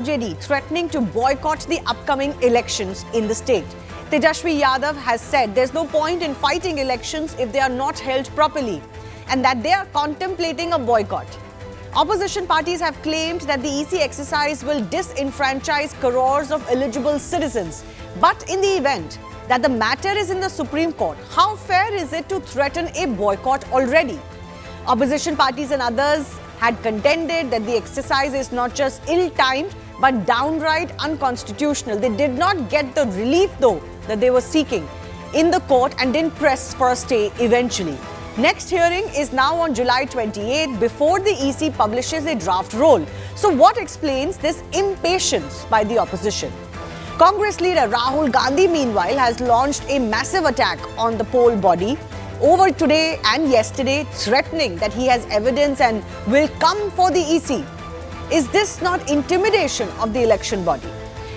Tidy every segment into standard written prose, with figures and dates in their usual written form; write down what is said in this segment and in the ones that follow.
RJD threatening to boycott the upcoming elections in the state. Tejashwi Yadav has said there's no point in fighting elections if they are not held properly and that they are contemplating a boycott. Opposition parties have claimed that the EC exercise will disenfranchise crores of eligible citizens. But in the event that the matter is in the Supreme Court, how fair is it to threaten a boycott already? Opposition parties and others had contended that the exercise is not just ill-timed but downright unconstitutional. They did not get the relief though that they were seeking in the court and didn't press for a stay eventually. Next hearing is now on July 28th before the EC publishes a draft roll. So what explains this impatience by the opposition? Congress leader Rahul Gandhi meanwhile has launched a massive attack on the poll body over today and yesterday, threatening that he has evidence and will come for the EC. Is this not intimidation of the election body?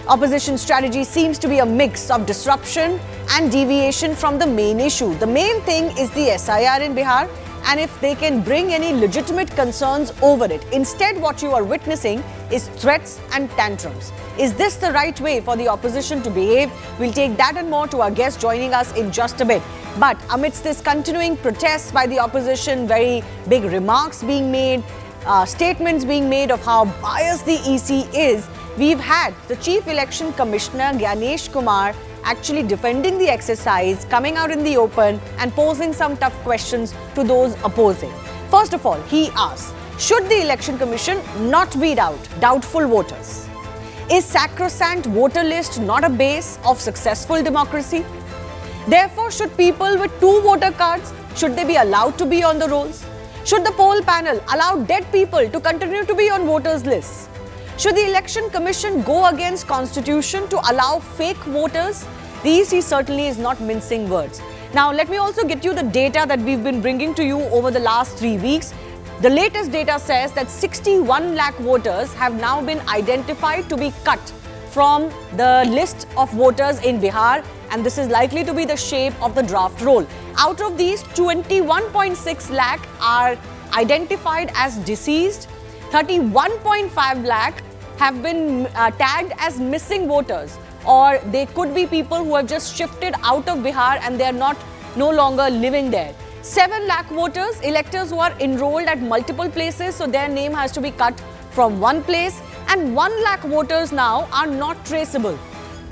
Opposition strategy seems to be a mix of disruption and deviation from the main issue. The main thing is the SIR in Bihar, and if they can bring any legitimate concerns over it. Instead, what you are witnessing is threats and tantrums. Is this the right way for the opposition to behave? We'll take that and more to our guest joining us in just a bit. But amidst this continuing protests by the opposition, very big remarks being made, statements being made of how biased the EC is, we've had the Chief Election Commissioner Gyanesh Kumar actually defending the exercise, coming out in the open and posing some tough questions to those opposing. First of all, he asks, should the Election Commission not weed out doubtful voters? Is sacrosanct voter list not a base of successful democracy? Therefore, should people with 2 voter cards, should they be allowed to be on the rolls? Should the poll panel allow dead people to continue to be on voters' lists? Should the Election Commission go against Constitution to allow fake voters? The EC certainly is not mincing words. Now, let me also get you the data that we've been bringing to you over the last 3 weeks. The latest data says that 61 lakh voters have now been identified to be cut from the list of voters in Bihar, and this is likely to be the shape of the draft roll. Out of these, 21.6 lakh are identified as deceased. 31.5 lakh have been tagged as missing voters, or they could be people who have just shifted out of Bihar and they are no longer living there. 7 lakh voters, electors who are enrolled at multiple places, so their name has to be cut from one place, and 1 lakh voters now are not traceable.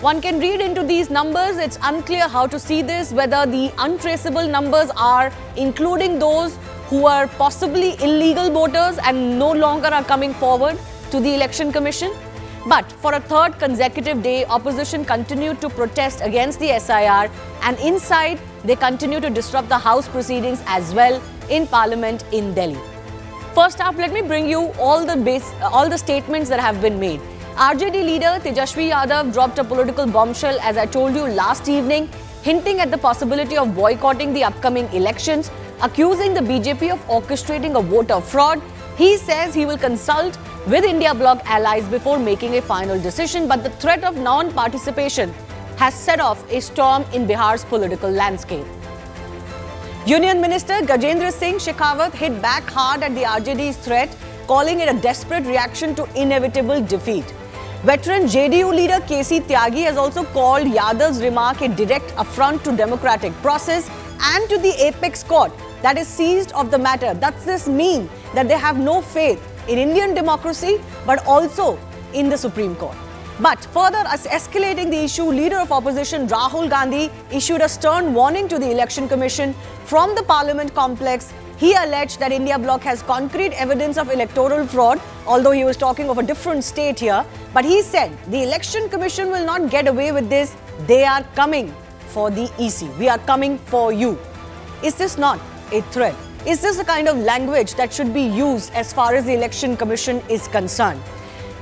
One can read into these numbers. It's unclear how to see this, whether the untraceable numbers are including those who are possibly illegal voters and no longer are coming forward to the Election Commission. But for a third consecutive day, opposition continued to protest against the SIR, and inside they continue to disrupt the House proceedings as well in Parliament in Delhi. First up, let me bring you all the statements that have been made. RJD leader Tejashwi Yadav dropped a political bombshell, as I told you last evening, hinting at the possibility of boycotting the upcoming elections, accusing the BJP of orchestrating a voter fraud. He says he will consult with India bloc allies before making a final decision, but the threat of non-participation has set off a storm in Bihar's political landscape. Union Minister Gajendra Singh Shekhawat hit back hard at the RJD's threat, calling it a desperate reaction to inevitable defeat. Veteran JDU leader KC Tyagi has also called Yadav's remark a direct affront to democratic process and to the apex court that is seized of the matter. Does this mean that they have no faith in Indian democracy but also in the Supreme Court? But further escalating the issue, leader of opposition Rahul Gandhi issued a stern warning to the Election Commission from the Parliament complex. He alleged that India bloc has concrete evidence of electoral fraud, although he was talking of a different state here. But he said the Election Commission will not get away with this. They are coming for the EC. We are coming for you. Is this not a threat? Is this the kind of language that should be used as far as the Election Commission is concerned?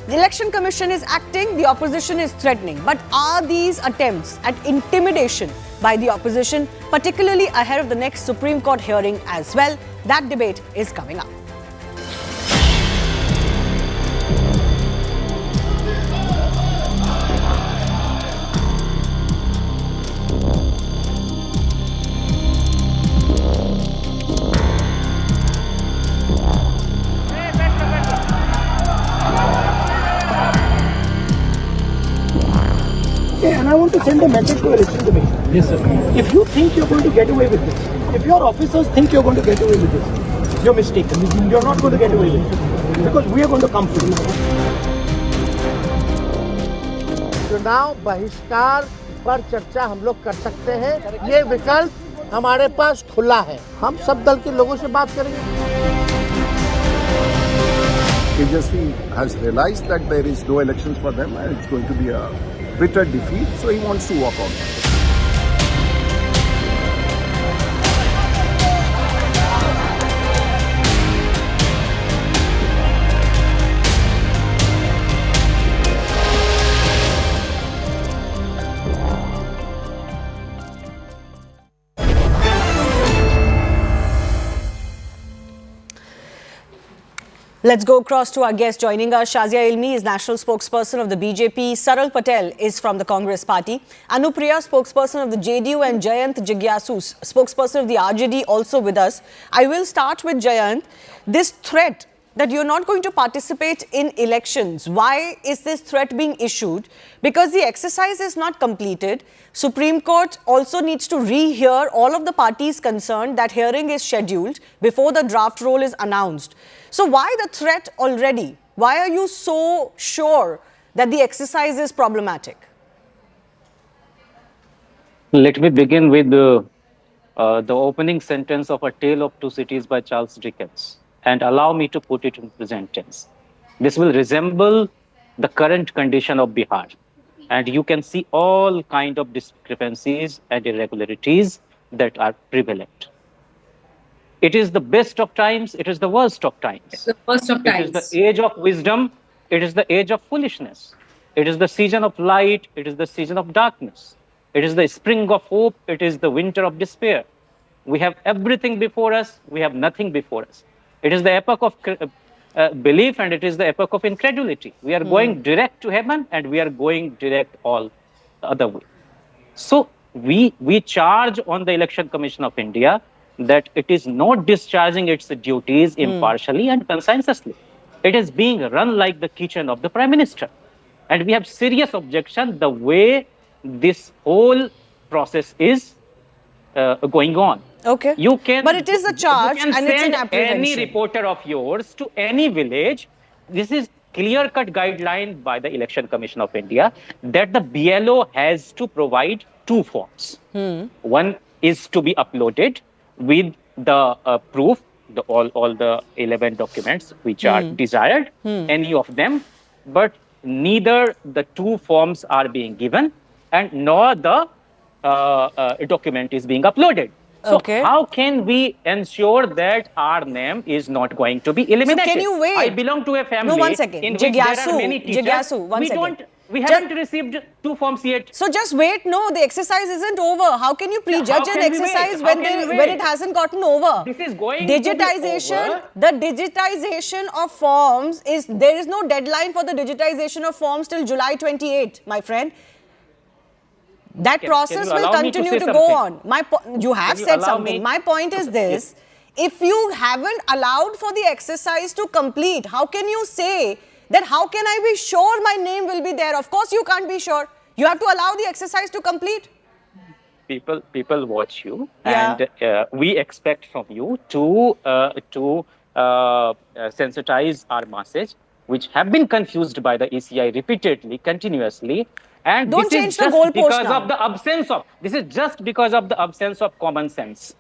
The Election Commission is acting, the opposition is threatening. But are these attempts at intimidation by the opposition, particularly ahead of the next Supreme Court hearing as well? That debate is coming up. And I want to send a message to Election Commission. Yes, sir. If you think you're going to get away with this, if your officers think you're going to get away with this, you're mistaken. You're not going to get away with it. Because we are going to come for you. चुनाव बहिष्कार पर चर्चा हम लोग कर सकते हैं, ये विकल्प हमारे पास खुला है। हम सब दल के लोगों से बात करेंगे। Tejas has realized that there is no elections for them and it's going to be a bitter defeat, so he wants to walk out. Let's go across to our guest joining us. Shazia Ilmi is national spokesperson of the BJP. Saral Patel is from the Congress party. Anupriya, spokesperson of the JDU, and Jayant Jigyasu, spokesperson of the RJD, also with us. I will start with Jayant. This threat that you're not going to participate in elections, why is this threat being issued? Because the exercise is not completed. Supreme Court also needs to rehear all of the parties concerned. That hearing is scheduled before the draft roll is announced. So why the threat already? Why are you so sure that the exercise is problematic? Let me begin with the opening sentence of A Tale of Two Cities by Charles Dickens, and allow me to put it in present tense. This will resemble the current condition of Bihar, and you can see all kind of discrepancies and irregularities that are prevalent. It is the best of times, it is the worst of times. It's the worst of times. It is the age of wisdom, it is the age of foolishness. It is the season of light, it is the season of darkness. It is the spring of hope, it is the winter of despair. We have everything before us, we have nothing before us. It is the epoch of belief and it is the epoch of incredulity. We are going direct to heaven and we are going direct all the other way. So we charge on the Election Commission of India that it is not discharging its duties impartially and conscientiously. It is being run like the kitchen of the Prime Minister. And we have serious objection the way this whole process is going on. Okay. You can, but it is a charge and it's an apprehension. Any reporter of yours to any village. This is clear-cut guideline by the Election Commission of India that the BLO has to provide two forms. One is to be uploaded with the proof, all the 11 documents which are desired, any of them, but neither the two forms are being given and nor the document is being uploaded. So how can we ensure that our name is not going to be eliminated? So can you wait? I belong to a family. No, 1 second. In which there are many teachers. Jigyasu, 1 second. We haven't received two forms yet. So just wait. No, the exercise isn't over. How can you prejudge an exercise when it hasn't gotten over? This is going digitization. to be over. The digitization of forms there is no deadline for the digitization of forms till July 28, my friend. That process will continue to go on. You have said something. My point is this. If you haven't allowed for the exercise to complete, how can you say that how can I be sure my name will be there? Of course you can't be sure. You have to allow the exercise to complete. People watch you, and we expect from you to sensitize our masses, which have been confused by the ECI repeatedly, continuously. And Don't this change is the just goalpost because now. of the absence of. This is just because of the absence of common sense.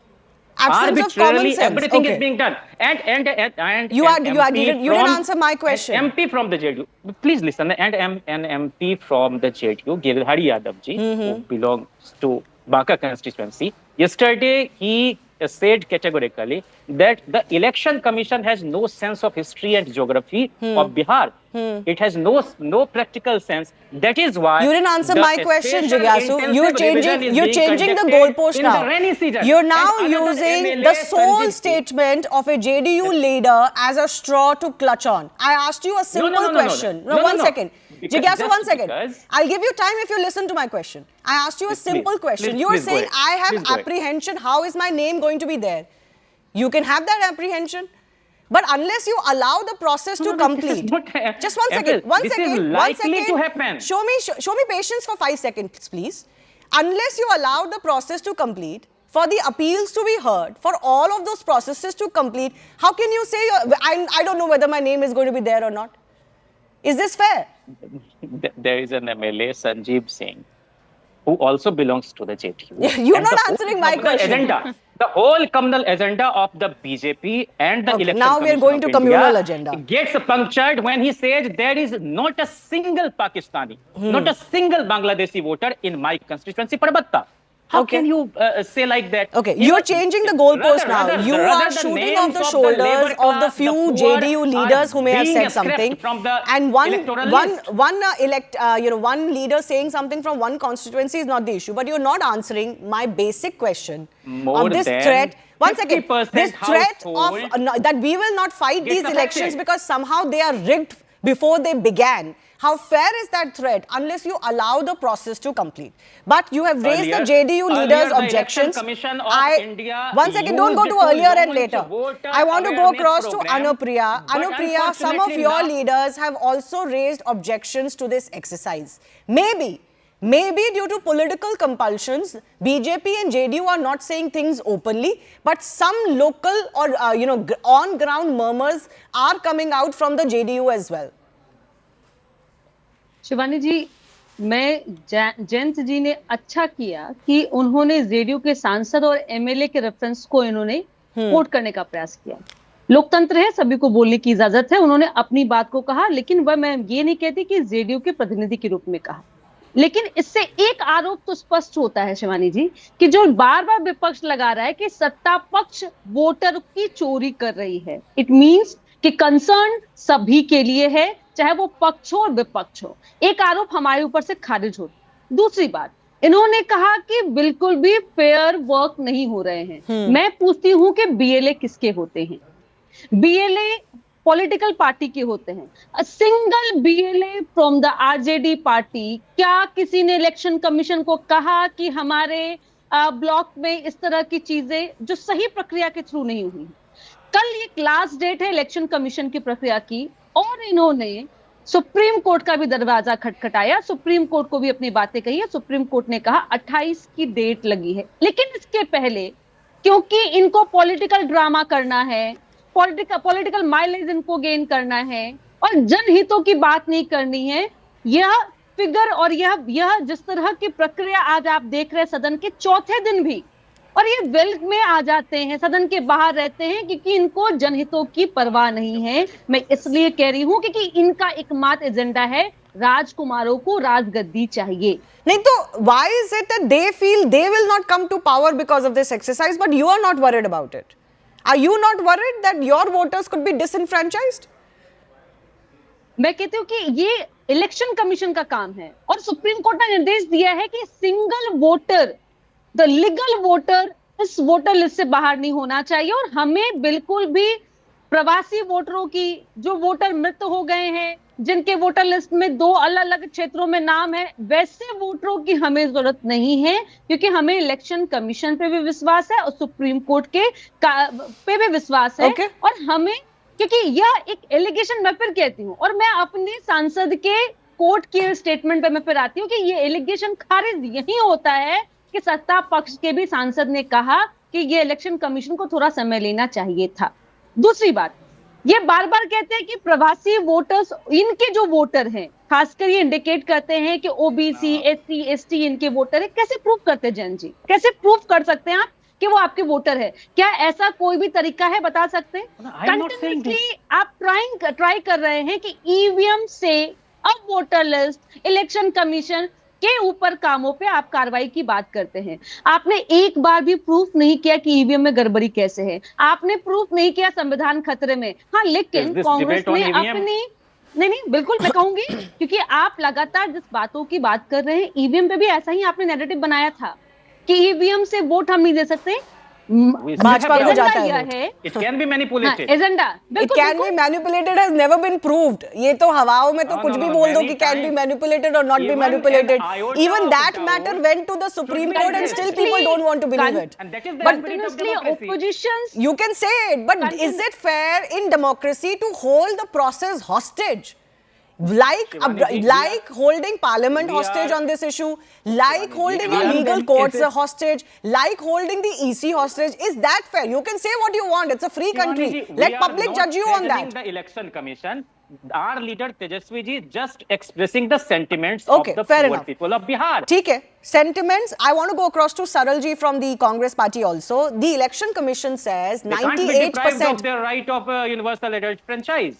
Absence of common sense. Everything is being done. And you didn't answer my question. MP from the JDU. Please listen. And an MP from the JDU, Giridhari Yadav ji, who belongs to Banka constituency. Yesterday, he said categorically that the Election Commission has no sense of history and geography of Bihar. It has no practical sense. That is why you didn't answer my question, Jigyasu. You're changing the goalpost now. You're now using the sole statement of a JDU leader as a straw to clutch on. I asked you a simple question. No, 1 second. Jigyasu, 1 second. I'll give you time if you listen to my question. I asked you a simple question. You are saying I have apprehension. How is my name going to be there? You can have that apprehension. But unless you allow the process to complete, just one second, To happen. Show me patience for 5 seconds, please. Unless you allow the process to complete, for the appeals to be heard, for all of those processes to complete, how can you say, I don't know whether my name is going to be there or not? Is this fair? There is an MLA, Sanjeev Singh, who also belongs to the JDU. You're not answering my question. The whole communal agenda of the BJP and the Election now we are Commission going of to India communal agenda. gets punctured when he says there is not a single Pakistani, not a single Bangladeshi voter in my constituency, Parbatta. How can you say like that? Okay, you're changing the goalpost now. You are shooting off the shoulders of the few JDU leaders who may have said something, and one leader saying something from one constituency is not the issue. But you're not answering my basic question of this threat. One second, this threat of that we will not fight these elections because somehow they are rigged before they began. How fair is that threat unless you allow the process to complete? But you have raised the JDU leaders' objections. One second, don't go to earlier and later. I want to go across to Anupriya. Anupriya, some of your leaders have also raised objections to this exercise. Maybe due to political compulsions, BJP and JDU are not saying things openly, but some local or on-ground murmurs are coming out from the JDU as well. Shivani जी, मैं जयंत जी ने अच्छा किया कि उन्होंने JDU के सांसद और MLA के रेफरेंस को इन्होंने कोट करने का प्रयास किया। लोकतंत्र है, सभी को बोलने की इजाजत है। उन्होंने अपनी बात को कहा, लेकिन वह मैं ये नहीं कहती कि जेडीयू के प्रतिनिधि के रूप में कहा। लेकिन इससे एक आरोप तो स्पष्ट होता है शिवानी जी कि जो बार बार विपक्ष लगा रहा है कि सत्ता पक्ष वोटर की चोरी कर रही है। इट मीन्स कि कंसर्न सभी के लिए है, चाहे वो पक्ष हो और विपक्ष हो। एक आरोप हमारे ऊपर से खारिज हो। दूसरी बात, इन्होंने कहा कि बिल्कुल भी फेयर वर्क नहीं हो रहे हैं। मैं पूछती हूं कि बीएलए किसके होते हैं? बीएलए पॉलिटिकल पार्टी के होते हैं। A single BLA from the RJD party, क्या किसी ने इलेक्शन कमीशन को कहा कि हमारे ब्लॉक में इस तरह की चीजें जो सही प्रक्रिया के थ्रू नहीं हुई? कल ये लास्ट डेट है इलेक्शन कमीशन की प्रक्रिया की, और इन्होंने सुप्रीम कोर्ट का भी दरवाजा खटखटाया, सुप्रीम कोर्ट को भी अपनी बातें कही है। सुप्रीम कोर्ट ने कहा 28 की डेट लगी है, लेकिन इसके पहले क्योंकि इनको पॉलिटिकल ड्रामा करना है, पॉलिटिकल माइलेज इनको गेन करना है और जनहितों की बात नहीं करनी है, यह फिगर और यह जिस तरह की प्रक्रिया आज आप देख रहे हैं सदन के चौथे दिन भी, और ये वेल्थ में आ जाते हैं, सदन के बाहर रहते हैं क्योंकि इनको जनहितों की परवाह नहीं है। मैं इसलिए कह रही हूं क्योंकि इनका एकमात्र एजेंडा है राजकुमारों को राजगद्दी चाहिए। नहीं तो why is it that they feel they will not come to power because of this exercise, but you are not worried about it? Are you not worried that your voters could be disenfranchised? मैं कहती हूँ कि ये election commission का काम है और supreme court ने निर्देश दिया है कि single voter, the legal voter, इस वोटर लिस्ट से बाहर नहीं होना चाहिए। और हमें बिल्कुल भी प्रवासी वोटरों की, जो वोटर मृत हो गए हैं, जिनके वोटर लिस्ट में 2 अलग अलग क्षेत्रों में नाम है, वैसे वोटरों की हमें जरूरत नहीं है, क्योंकि हमें इलेक्शन कमीशन पे भी विश्वास है और सुप्रीम कोर्ट के पे भी विश्वास है। और हमें, क्योंकि यह एक एलिगेशन, मैं फिर कहती हूँ, और मैं अपने सांसद के कोर्ट के स्टेटमेंट पे मैं फिर आती हूँ कि ये एलिगेशन खारिज यही होता है कि सत्ता पक्ष के भी सांसद ने कहा कि ये इलेक्शन कमीशन को थोड़ा समय लेना चाहिए था। दूसरी बात, ये बार बार कहते हैं कि प्रवासी वोटर्स, इनके जो वोटर हैं, खासकर ये इंडिकेट करते हैं कि ओबीसी, एससी, एसटी इनके वोटर है। कैसे प्रूव करते हैं जैन जी? कैसे प्रूव कर सकते हैं आप कि वो आपके वोटर है? क्या ऐसा कोई भी तरीका है, बता सकते हैं? कंटिन्यूअसली आप ट्राई कर रहे हैं कि ईवीएम से अब वोटर लिस्ट, इलेक्शन कमीशन के ऊपर कामों पे आप कार्रवाई की बात करते हैं। आपने एक बार भी प्रूफ नहीं किया कि ईवीएम में गड़बड़ी कैसे है। आपने प्रूफ नहीं किया संविधान खतरे में। हाँ, लेकिन कांग्रेस ने अपनी नहीं बिल्कुल मैं कहूंगी, क्योंकि आप लगातार जिस बातों की बात कर रहे हैं, ईवीएम पे भी ऐसा ही आपने नैरेटिव बनाया था कि ईवीएम से वोट हम नहीं दे सकते। We still have भाजपा को doubts. जाता है यह वोट। है It can be manipulated. Agenda It बिल्कुल can be manipulated, has never been proved. ये तो हवाओं में तो No, कुछ no, भी no, बोल दो many कि can be times. manipulated or not be Even manipulated. an iota Even of that doubt matter went to the should Supreme be Court and addressed. still people don't want to believe it. And that is the But spirit of continuously democracy. oppositions you can say it, but is it fair in democracy to hold the process hostage? Shivani ji, Like holding parliament we hostage are- on this issue, like Shivani ji, holding we our are- legal then courts is it- hostage, like holding the EC hostage. Is that fair? You can say what you want. It's a free country. Shivani ji, Let we are public not judge you on threatening that. the election commission. Our leader Tejaswi ji just expressing the sentiments Okay, of the fair poor enough. people of Bihar. ठीक है, sentiments. I want to go across to Saralji from the Congress party also. The election commission says They can't be deprived 98%. of their right of universal adult franchise.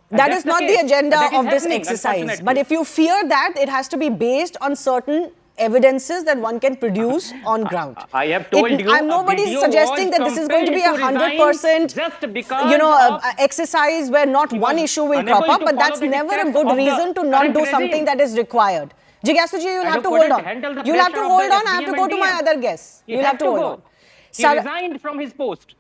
And That that's is the not the case. agenda That is of this happening, exercise. unfortunately. But if you fear that, it has to be based on certain evidences that one can produce on ground. I have told you, I'm a nobody's video suggesting was that this is going to be compelled to 100%, just because you know, of- exercise where not he one was issue will unable crop up, to but follow that's the never a dictates good of the reason to not current do regime. something that is required. Jigasu ji, you'll And have to who hold couldn't on. handle the You'll have to pressure of hold the on. I have to SDM go and to my DM. other guests. He You'll had have to to hold go. on. He Sar- resigned from his post.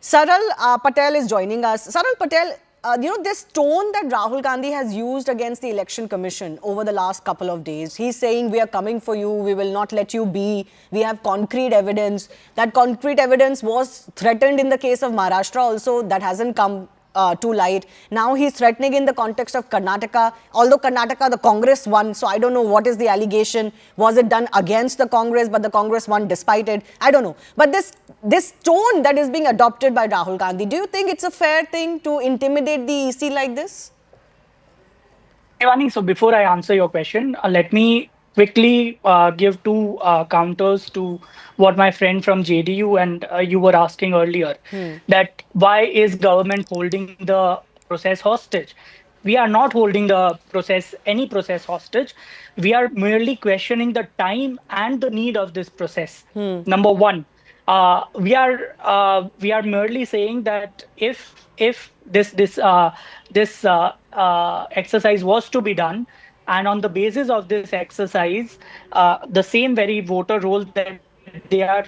Saral Patel is joining us. Saral Patel, you know, this tone that Rahul Gandhi has used against the Election Commission over the last couple of days, he's saying, we are coming for you, we will not let you be, we have concrete evidence. That concrete evidence was threatened in the case of Maharashtra also, that hasn't come to light. Now he's threatening in the context of Karnataka, although Karnataka, the Congress won, so I don't know what is the allegation. Was it done against the Congress, but the Congress won despite it? I don't know. But this tone that is being adopted by Rahul Gandhi, do you think it's a fair thing to intimidate the EC like this? Shivani, so before I answer your question, let me quickly give two counters to what my friend from JDU and you were asking earlier, that why is government holding the process hostage? We are not holding the any process hostage. We are merely questioning the time and the need of this process. Number one, we are merely saying that if this exercise was to be done, and on the basis of this exercise, the same very voter roll that they are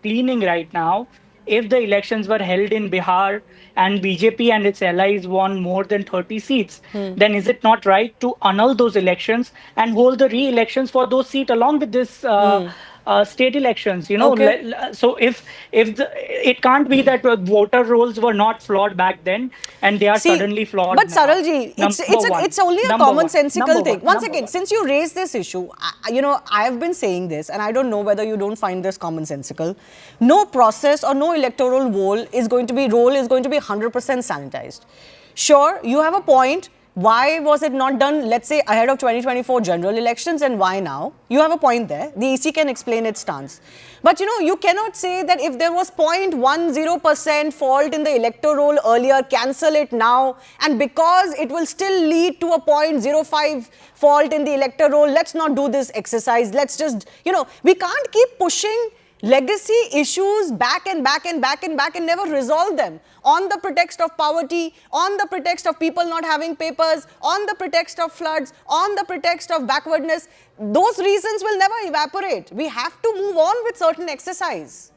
cleaning right now, if the elections were held in Bihar and BJP and its allies won more than 30 seats, then is it not right to annul those elections and hold the re-elections for those seats along with this state elections? You know, Okay. so if it can't be that voter rolls were not flawed back then and they are suddenly flawed but now. Saralji, it's only a commonsensical thing. Once again, since you raised this issue, you know, I have been saying this, and I don't know whether you don't find this commonsensical. No process or no electoral roll is going to be 100% sanitized. Sure, you have a point. Why was it not done, let's say, ahead of 2024 general elections, and why now? You have a point there. The EC can explain its stance. But, you know, you cannot say that if there was 0.10% fault in the electoral roll earlier, cancel it now. And because it will still lead to a 0.05 fault in the electoral roll, let's not do this exercise. Let's just, you know, we can't keep pushing legacy issues back and back and back and back and never resolve them on the pretext of poverty, on the pretext of people not having papers, on the pretext of floods, on the pretext of backwardness. Those reasons will never evaporate. We have to move on with certain exercise.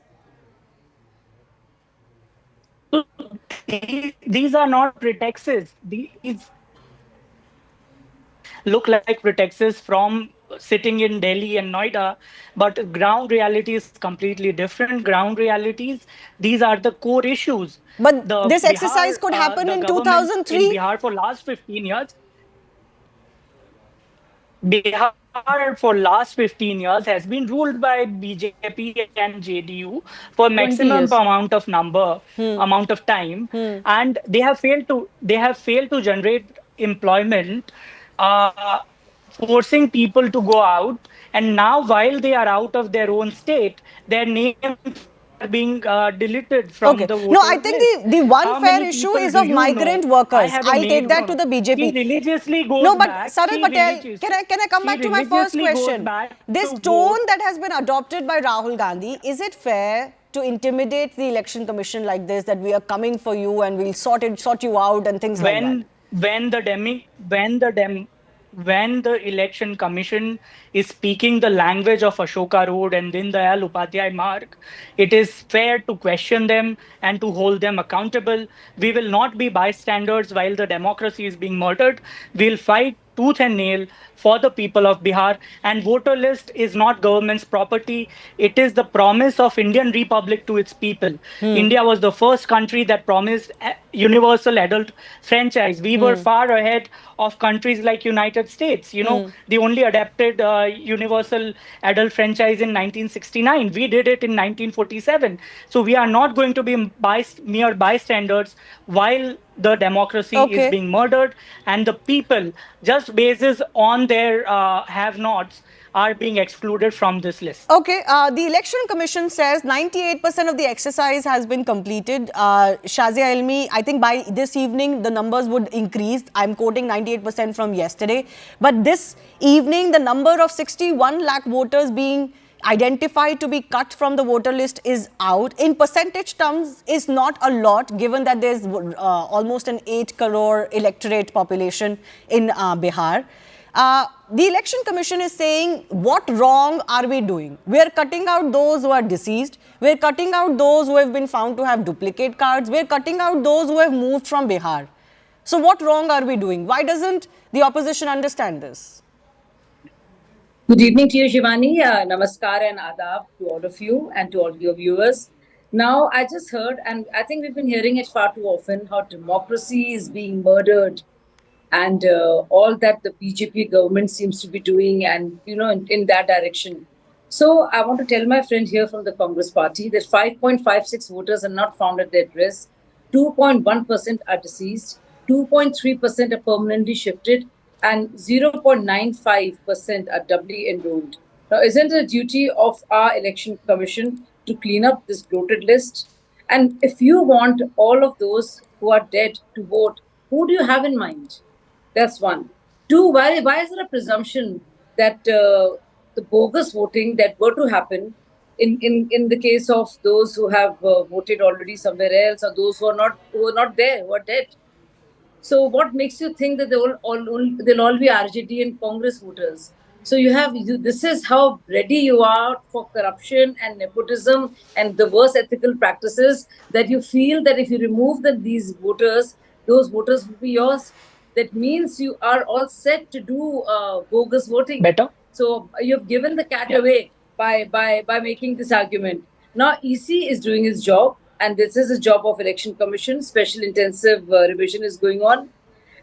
These are not pretexts. These look like pretexts from sitting in Delhi and Noida, but ground reality is completely different. Ground realities, these are the core issues. But this exercise could happen in 2003. In Bihar for last 15 years. Bihar for last 15 years has been ruled by BJP and JDU for maximum amount of time, and they have failed to generate employment, forcing people to go out. And now, while they are out of their own state, their names are being deleted from the voter No, I think list. the one How fair many issue people is do of you migrant know? workers. I have a I'll take maid that to the who- BJP. He religiously goes No, but back. Saral he Patel, religiously- can I come back he to my first religiously goes question? back This to tone vote. that has been adopted by Rahul Gandhi, is it fair to intimidate the election commission like this, that we are coming for you and we'll sort you out and things like that? when the election commission is speaking the language of Ashoka Road and Din Dayal Upadhyay Marg, it is fair to question them and to hold them accountable. We will not be bystanders while the democracy is being murdered. We'll fight tooth and nail for the people of Bihar. And voter list is not government's property. It is the promise of Indian Republic to its people. India was the first country that promised universal adult franchise. We were far ahead of countries like United States. You know, they only adapted universal adult franchise in 1969. We did it in 1947. So we are not going to be mere bystanders while the democracy is being murdered, and the people, just basis on their have-nots, are being excluded from this list. Okay, the Election Commission says 98% of the exercise has been completed. Shazia Ilmi, I think by this evening the numbers would increase. I'm quoting 98% from yesterday. But this evening the number of 61 lakh voters being identified to be cut from the voter list is out. In percentage terms, is not a lot, given that there's almost an 8 crore electorate population in Bihar. The Election Commission is saying, what wrong are we doing? We are cutting out those who are deceased. We are cutting out those who have been found to have duplicate cards. We are cutting out those who have moved from Bihar. So what wrong are we doing? Why doesn't the opposition understand this? Good evening to you, Shivani. Namaskar and adab to all of you and to all your viewers. Now, I just heard, and I think we've been hearing it far too often, how democracy is being murdered, and all that the BJP government seems to be doing, and in that direction. So I want to tell my friend here from the Congress party that 5.56 voters are not found at their address, 2.1% are deceased, 2.3% are permanently shifted, and 0.95% are doubly enrolled. Now, isn't it a duty of our election commission to clean up this bloated list? And if you want all of those who are dead to vote, who do you have in mind? That's one. Two, why is there a presumption that the bogus voting that were to happen in the case of those who have voted already somewhere else, or those who are not there, who are dead? So what makes you think that they'll all be RJD and Congress voters? So this is how ready you are for corruption and nepotism and the worst ethical practices, that you feel that if you remove these voters, those voters will be yours. That means you are all set to do bogus voting. Better. So you've given the cat away by making this argument. Now EC is doing his job, and this is a job of Election Commission. Special intensive revision is going on,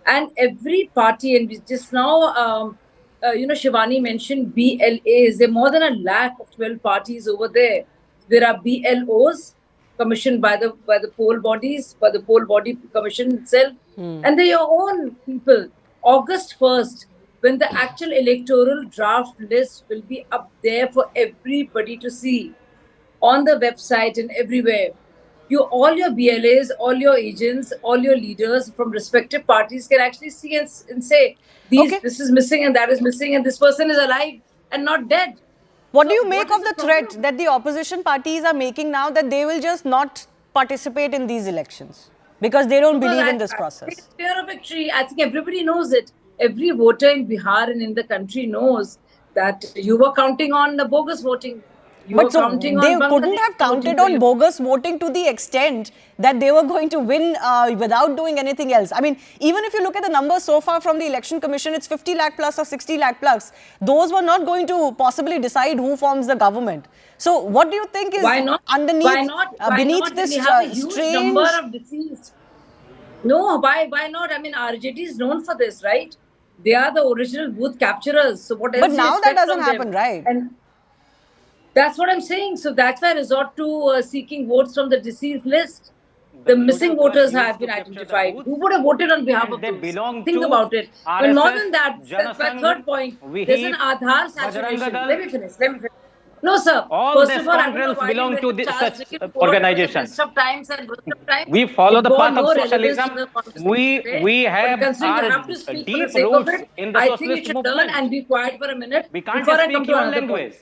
and every party, and we just now, Shivani mentioned BLAs. There are more than a lakh of 12 parties over there. There are BLOs commissioned by the poll bodies, by the poll body commission itself, and they're your own people. August 1st, when the actual electoral draft list will be up there for everybody to see on the website and everywhere. All your BLAs, all your agents, all your leaders from respective parties can actually see and say, this is missing and that is missing, and this person is alive and not dead. What do you make of the threat that the opposition parties are making now, that they will just not participate in these elections because they don't believe in this process? It's fear of victory. I think everybody knows it. Every voter in Bihar and in the country knows that you were counting on the bogus voting. But so they couldn't have counted on bogus voting to the extent that they were going to win without doing anything else. I mean, even if you look at the numbers so far from the Election Commission, it's 50 lakh plus or 60 lakh plus. Those were not going to possibly decide who forms the government. So what do you think is underneath, beneath this strange number of deceased? No, why not? I mean, RJD is known for this, right? They are the original booth capturers. So what else? But now that doesn't happen, right? And that's what I'm saying. So that's why I resort to seeking votes from the deceased list. The missing voters have been identified. Who would have voted on behalf of those? Think about it. But more than that, my third point, there's an Aadhaar saturation. Let me finish. No, sir. All the scoundrels belong to such organizations. We follow the path of socialism. We have our deep roots in the socialist movement. And be quiet for a minute. We can't speak your language.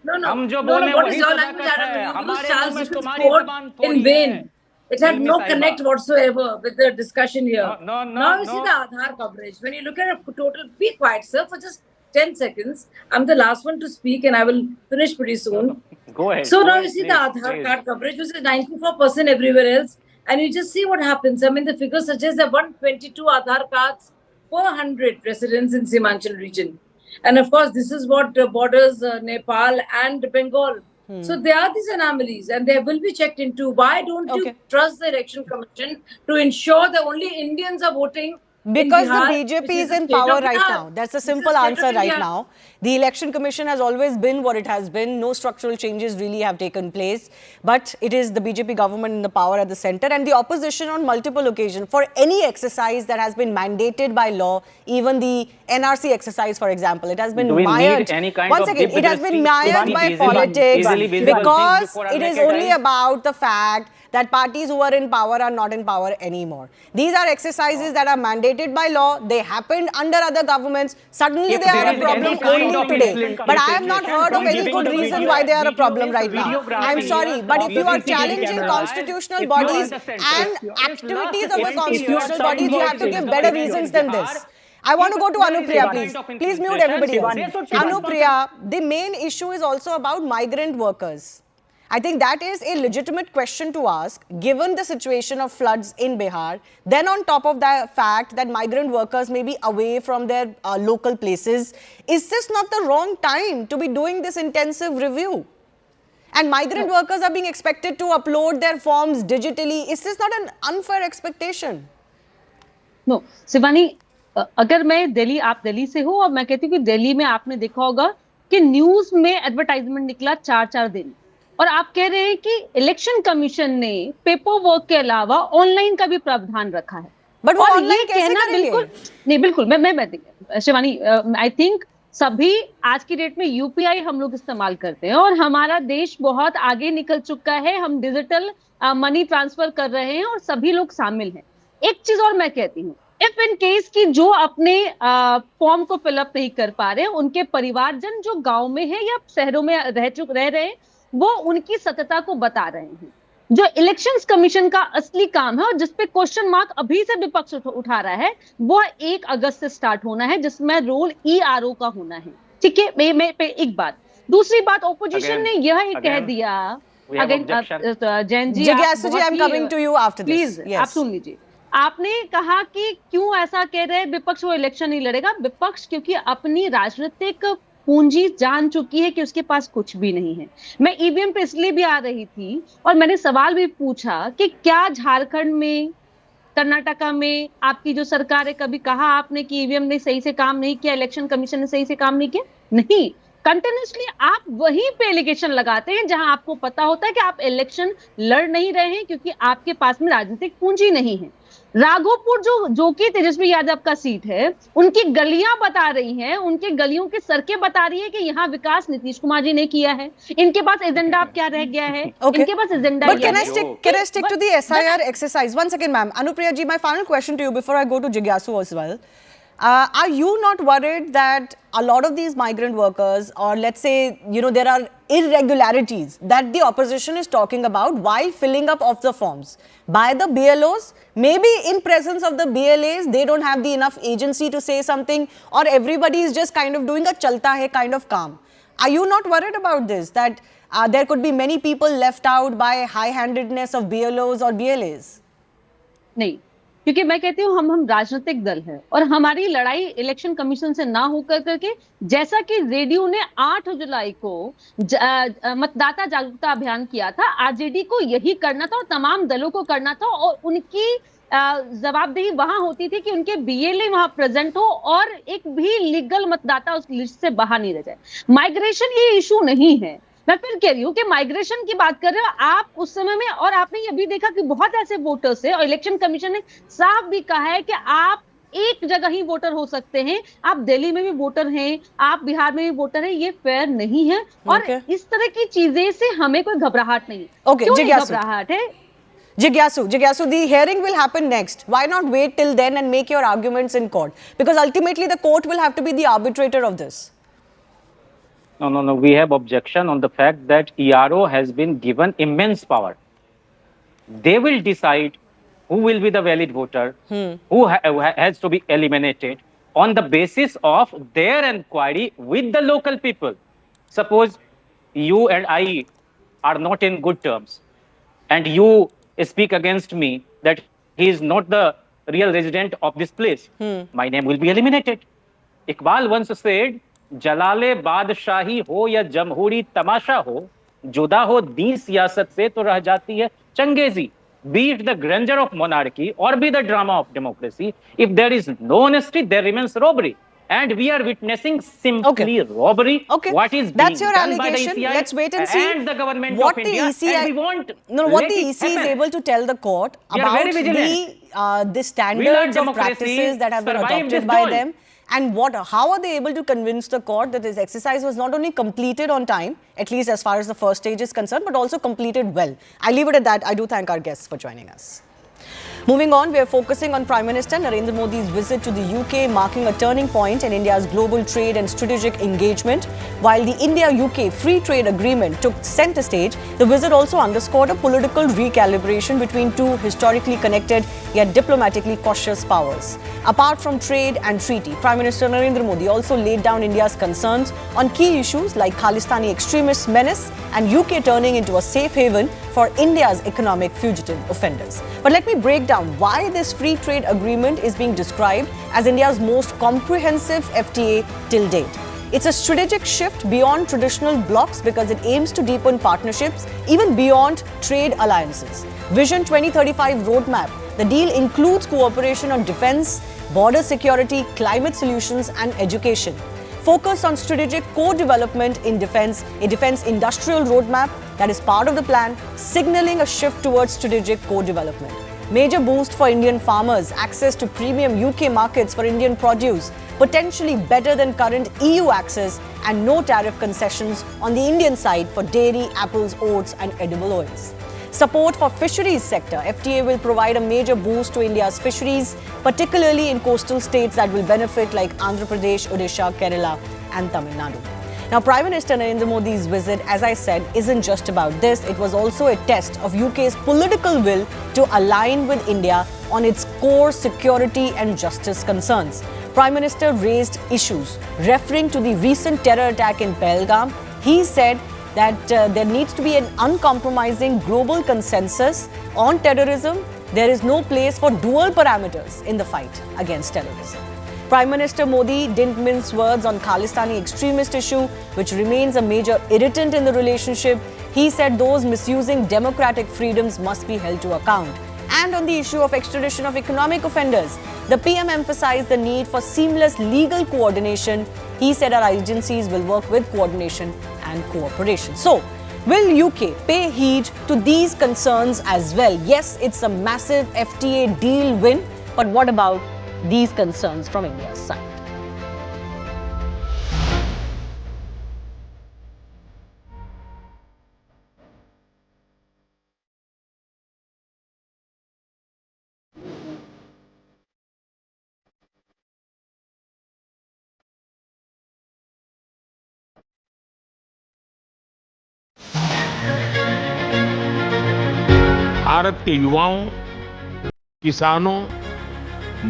No. What is your language? I don't know. You use Charles Dickens' quote in vain. It had Tell me, no Sahiba. connect whatsoever with the discussion here. No, Now you see the Aadhaar coverage. When you look at a total, be quiet, sir, for just 10 seconds. I'm the last one to speak and I will finish pretty soon. Go ahead. So go now ahead, you see please, the Aadhaar please. card coverage, which is 94% everywhere else. And you just see what happens. I mean, the figure suggests that 122 Aadhaar cards per 100 residents in Simachal region. And of course, this is what borders Nepal and Bengal. So there are these anomalies and they will be checked into. Why don't you trust the Election Commission to ensure that only Indians are voting? Because in Bihar, the which BJP is the in state of power right Bihar. now. That's the This is simple the state answer of right India. now. The Election Commission has always been what it has been. No structural changes really have taken place. But it is the BJP government in the power at the center and the opposition on multiple occasions for any exercise that has been mandated by law, even the NRC exercise, for example. It has been Do we mired. need any kind Once of again, it has been mired by politics easily visible because things before our it is naked only eyes? about the fact that parties who are in power are not in power anymore. These are exercises that are mandated by law. They happened under other governments. Suddenly If they are there a is problem any kind only of today. infiltration But I have not heard of from any giving good the reason video- why they are a video problem is right now. videography I'm sorry, but if you are of the challenging CCTV constitutional camera. If you bodies are the center, and if activities last of the 20 constitutional years, bodies, you have to some give voices better in reasons than Bihar, this. I want to go to if there is Anupriya, any please. kind of Please mute infiltration, everybody else. they should be Anupriya, the main issue is also about migrant workers. I think that is a legitimate question to ask, given the situation of floods in Bihar. Then on top of the fact that migrant workers may be away from their local places, is this not the wrong time to be doing this intensive review? And migrant workers are being expected to upload their forms digitally. Is this not an unfair expectation? No Shivani, अगर मैं दिल्ली, आप दिल्ली से हो और मैं कहती हूँ कि दिल्ली में आपने देखा होगा कि न्यूज में एडवर्टाइजमेंट निकला 4-4 दिन और आप कह रहे हैं कि इलेक्शन कमीशन ने पेपर वर्क के अलावा ऑनलाइन का भी प्रावधान रखा है। बट वो और ऑनलाइन ये कैसे कहना करेंगे? बिल्कुल नहीं, बिल्कुल मैं शिवानी, आई थिंक सभी आज की डेट में यूपीआई हम लोग इस्तेमाल करते हैं और हमारा देश बहुत आगे निकल चुका है। हम डिजिटल मनी ट्रांसफर कर रहे हैं और सभी लोग शामिल हैं। एक चीज और मैं कहती हूँ, इफ इन केस की जो अपने फॉर्म को फिलअप नहीं कर पा रहे, उनके परिवारजन जो गांव में है या शहरों में रह रहे हैं, वो उनकी सत्यता को बता रहे हैं। जो इलेक्शंस कमीशन का असली काम है और जिसपे क्वेश्चन मार्क अभी से विपक्ष उठा रहा है, वो 1 अगस्त से स्टार्ट होना है, जिसमें रोल ईआरओ का होना है। ठीक है, मैं एक बात। दूसरी बात, ओपोजिशन ने यह कह दिया, अगेन जैन जी, जिज्ञासु ji, I am coming to you after this. Please आप सुन लीजिए। आपने कहा कि क्यों ऐसा कह रहे हैं विपक्ष, वो इलेक्शन नहीं लड़ेगा। विपक्ष क्योंकि अपनी राजनीतिक पूंजी जान चुकी है कि उसके पास कुछ भी नहीं है। मैं ईवीएम पे इसलिए भी आ रही थी और मैंने सवाल भी पूछा कि क्या झारखंड में, कर्नाटका में आपकी जो सरकार है, कभी कहा आपने कि ईवीएम ने सही से काम नहीं किया, इलेक्शन कमीशन ने सही से काम नहीं किया? नहीं, कंटिन्यूसली आप वहीं पे एलिगेशन लगाते हैं जहां आपको पता होता है कि आप इलेक्शन लड़ नहीं रहे हैं क्योंकि आपके पास में राजनीतिक पूंजी नहीं है। राघोपुर जो कि तेजस्वी यादव का सीट है, उनकी गलियां बता रही हैं, उनके गलियों की सड़कें बता रही है कि यहाँ विकास नीतीश कुमार जी ने किया है। इनके पास एजेंडा अब क्या रह गया है? इनके पास agenda But can I stick to the SIR exercise? One second, ma'am. Anupriya ji, my final question to you before I go to Jigyasu as well. Are you not worried that a lot of these migrant workers, or let's say, there are irregularities that the opposition is talking about while filling up of the forms by the BLOs? Maybe in presence of the BLAs, they don't have the enough agency to say something, or everybody is just kind of doing a chalta hai kind of calm. Are you not worried about this, that there could be many people left out by high-handedness of BLOs or BLAs? नहीं, क्योंकि मैं कहती हूँ हम राजनीतिक दल हैं और हमारी लड़ाई इलेक्शन कमीशन से ना होकर करके, जैसा कि रेडियो ने 8 जुलाई को मतदाता जागरूकता अभियान किया था, आरजेडी को यही करना था और तमाम दलों को करना था और उनकी जवाबदेही वहां होती थी कि उनके बीएलए वहां प्रेजेंट हो और एक भी लीगल मतदाता उस लिस्ट से बाहर नहीं रह जाए। माइग्रेशन ये इशू नहीं है। मैं फिर कह रही हूँ कि माइग्रेशन की बात कर रहे हो आप उस समय में, और आपने ये भी देखा कि बहुत ऐसे वोटर्स हैं और इलेक्शन कमीशन ने साफ भी कहा है कि आप एक जगह ही वोटर हो सकते हैं। आप दिल्ली में भी वोटर हैं, आप बिहार में भी वोटर हैं, ये फेयर नहीं है। और इस तरह की चीजें से हमें कोई घबराहट नहीं है। क्यों नहीं घबराहट है? Jigyasu, the hearing will happen next. Why not wait till then and make your arguments in court? Because ultimately the court will have to be the arbitrator of this. No. We have objection on the fact that ERO has been given immense power. They will decide who will be the valid voter, who has to be eliminated on the basis of their inquiry with the local people. Suppose you and I are not in good terms, and you speak against me that he is not the real resident of this place, my name will be eliminated. Iqbal once said, जलाले बादशाही हो या जमहूरी तमाशा हो, जुदा हो दी सियासत से तो रह जाती है changezi. Be it the grandeur of monarchy or be the drama of democracy, if there is no honesty, there remains robbery. And we are witnessing simply robbery. Okay. What is That's being your done by the allegation. ECI Let's wait and see and the government what of the India. ECI, And we want what the let it EC is happen. able to tell the court We are about very vigilant. the standards of democracy, practices that have been survive adopted this by toll. them, and how are they able to convince the court that this exercise was not only completed on time, at least as far as the first stage is concerned, but also completed well. I leave it at that. I do thank our guests for joining us. Moving on, we are focusing on Prime Minister Narendra Modi's visit to the UK, marking a turning point in India's global trade and strategic engagement. While the India-UK Free Trade Agreement took centre stage, the visit also underscored a political recalibration between two historically connected yet diplomatically cautious powers. Apart from trade and treaty, Prime Minister Narendra Modi also laid down India's concerns on key issues like Khalistani extremist menace and UK turning into a safe haven for India's economic fugitive offenders. But let me break down why this free trade agreement is being described as India's most comprehensive FTA till date. It's a strategic shift beyond traditional blocs because it aims to deepen partnerships even beyond trade alliances. Vision 2035 roadmap. The deal includes cooperation on defense, border security, climate solutions and education. Focus on strategic co-development in defense, a defense industrial roadmap that is part of the plan, signaling a shift towards strategic co-development. Major boost for Indian farmers, access to premium UK markets for Indian produce, potentially better than current EU access, and no tariff concessions on the Indian side for dairy, apples, oats and edible oils. Support for fisheries sector. FTA will provide a major boost to India's fisheries, particularly in coastal states that will benefit like Andhra Pradesh, Odisha, Kerala and Tamil Nadu. Now, Prime Minister Narendra Modi's visit, as I said, isn't just about this. It was also a test of UK's political will to align with India on its core security and justice concerns. Prime Minister raised issues referring to the recent terror attack in Pahalgam. He said that there needs to be an uncompromising global consensus on terrorism. There is no place for dual parameters in the fight against terrorism. Prime Minister Modi didn't mince words on Khalistani extremist issue, which remains a major irritant in the relationship. He said those misusing democratic freedoms must be held to account. And on the issue of extradition of economic offenders, the PM emphasized the need for seamless legal coordination. He said our agencies will work with coordination and cooperation. So, will UK pay heed to these concerns as well? Yes, it's a massive FTA deal win, but what about these concerns from India's side? Bharat के युवाओं, किसानों,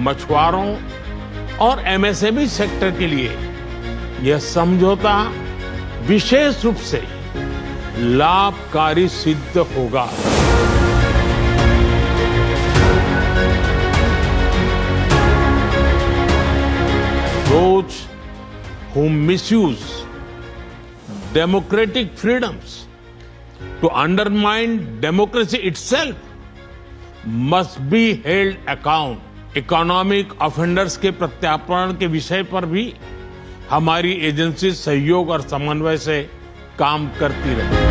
मछुआरों और MSME sector के लिए यह समझौता विशेष रूप से लाभकारी सिद्ध होगा। Those who misuse democratic freedoms to undermine democracy itself must be held account. Economic offenders के प्रत्यार्पण के विषय पर भी हमारी एजेंसी सहयोग और समन्वय से काम करती रही।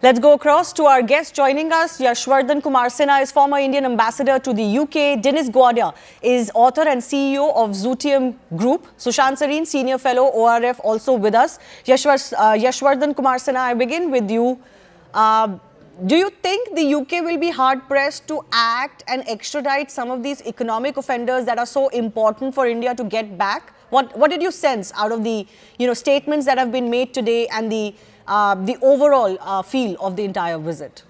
Let's go across to our guest joining us. Yashwardhan Kumar Sinha is former Indian ambassador to the UK. Dinesh Gwadia is author and CEO of Zutium Group. Sushant Sareen, senior fellow, ORF, also with us. Yashwardhan Kumar Sinha, I begin with you. Do you think the UK will be hard-pressed to act and extradite some of these economic offenders that are so important for India to get back What did you sense out of the statements that have been made today and the overall feel of the entire visit?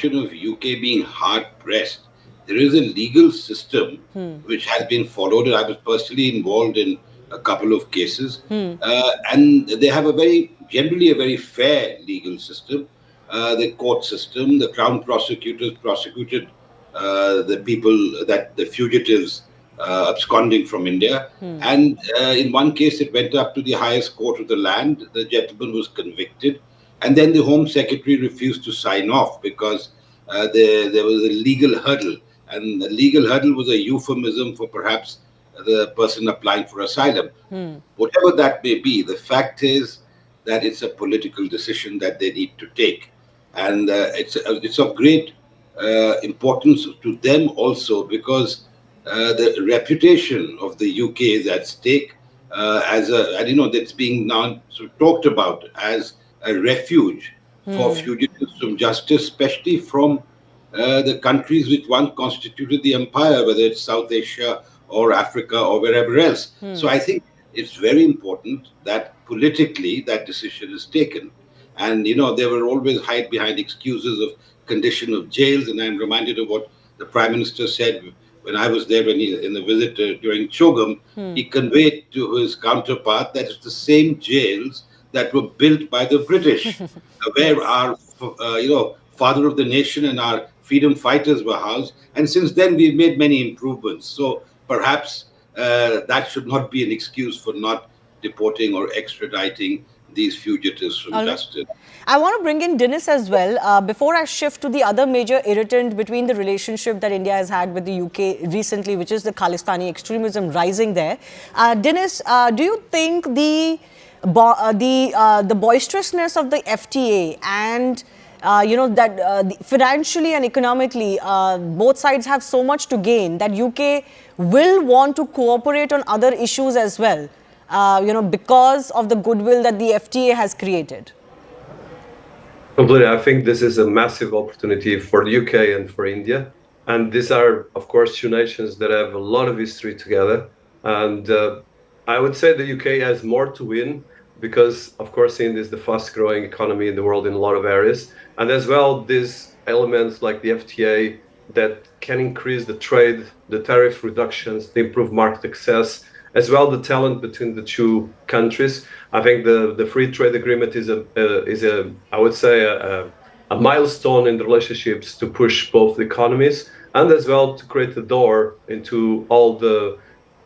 Of UK being hard pressed, there is a legal system which has been followed. I was personally involved in a couple of cases, and they have generally a very fair legal system. The court system, the Crown prosecutors prosecuted the fugitives absconding from India, and in one case it went up to the highest court of the land. The gentleman was convicted. And then the Home Secretary refused to sign off because there was a legal hurdle. And the legal hurdle was a euphemism for perhaps the person applying for asylum. Whatever that may be, the fact is that it's a political decision that they need to take. And it's of great importance to them also because the reputation of the UK is at stake that's being now sort of talked about as a refuge for fugitives from justice, especially from the countries which once constituted the empire, whether it's South Asia or Africa or wherever else. So I think it's very important that politically that decision is taken. And, they will always hide behind excuses of condition of jails. And I'm reminded of what the Prime Minister said when I was there in the visit during Chogam. He conveyed to his counterpart that it's the same jails that were built by the British, where our, father of the nation and our freedom fighters were housed. And since then, we've made many improvements. So perhaps that should not be an excuse for not deporting or extraditing these fugitives from justice. I want to bring in Dinesh as well. Before I shift to the other major irritant between the relationship that India has had with the UK recently, which is the Khalistani extremism rising there. Dinesh, do you think the boisterousness of the FTA and financially and economically, both sides have so much to gain that UK will want to cooperate on other issues as well, because of the goodwill that the FTA has created? Completely. I think this is a massive opportunity for the UK and for India. And these are, of course, two nations that have a lot of history together. And I would say the UK has more to win because, of course, India is the fast growing economy in the world in a lot of areas. And as well, these elements like the FTA that can increase the trade, the tariff reductions, the improved market access, as well the talent between the two countries. I think the free trade agreement is a milestone in the relationships to push both the economies and as well to create the door into all the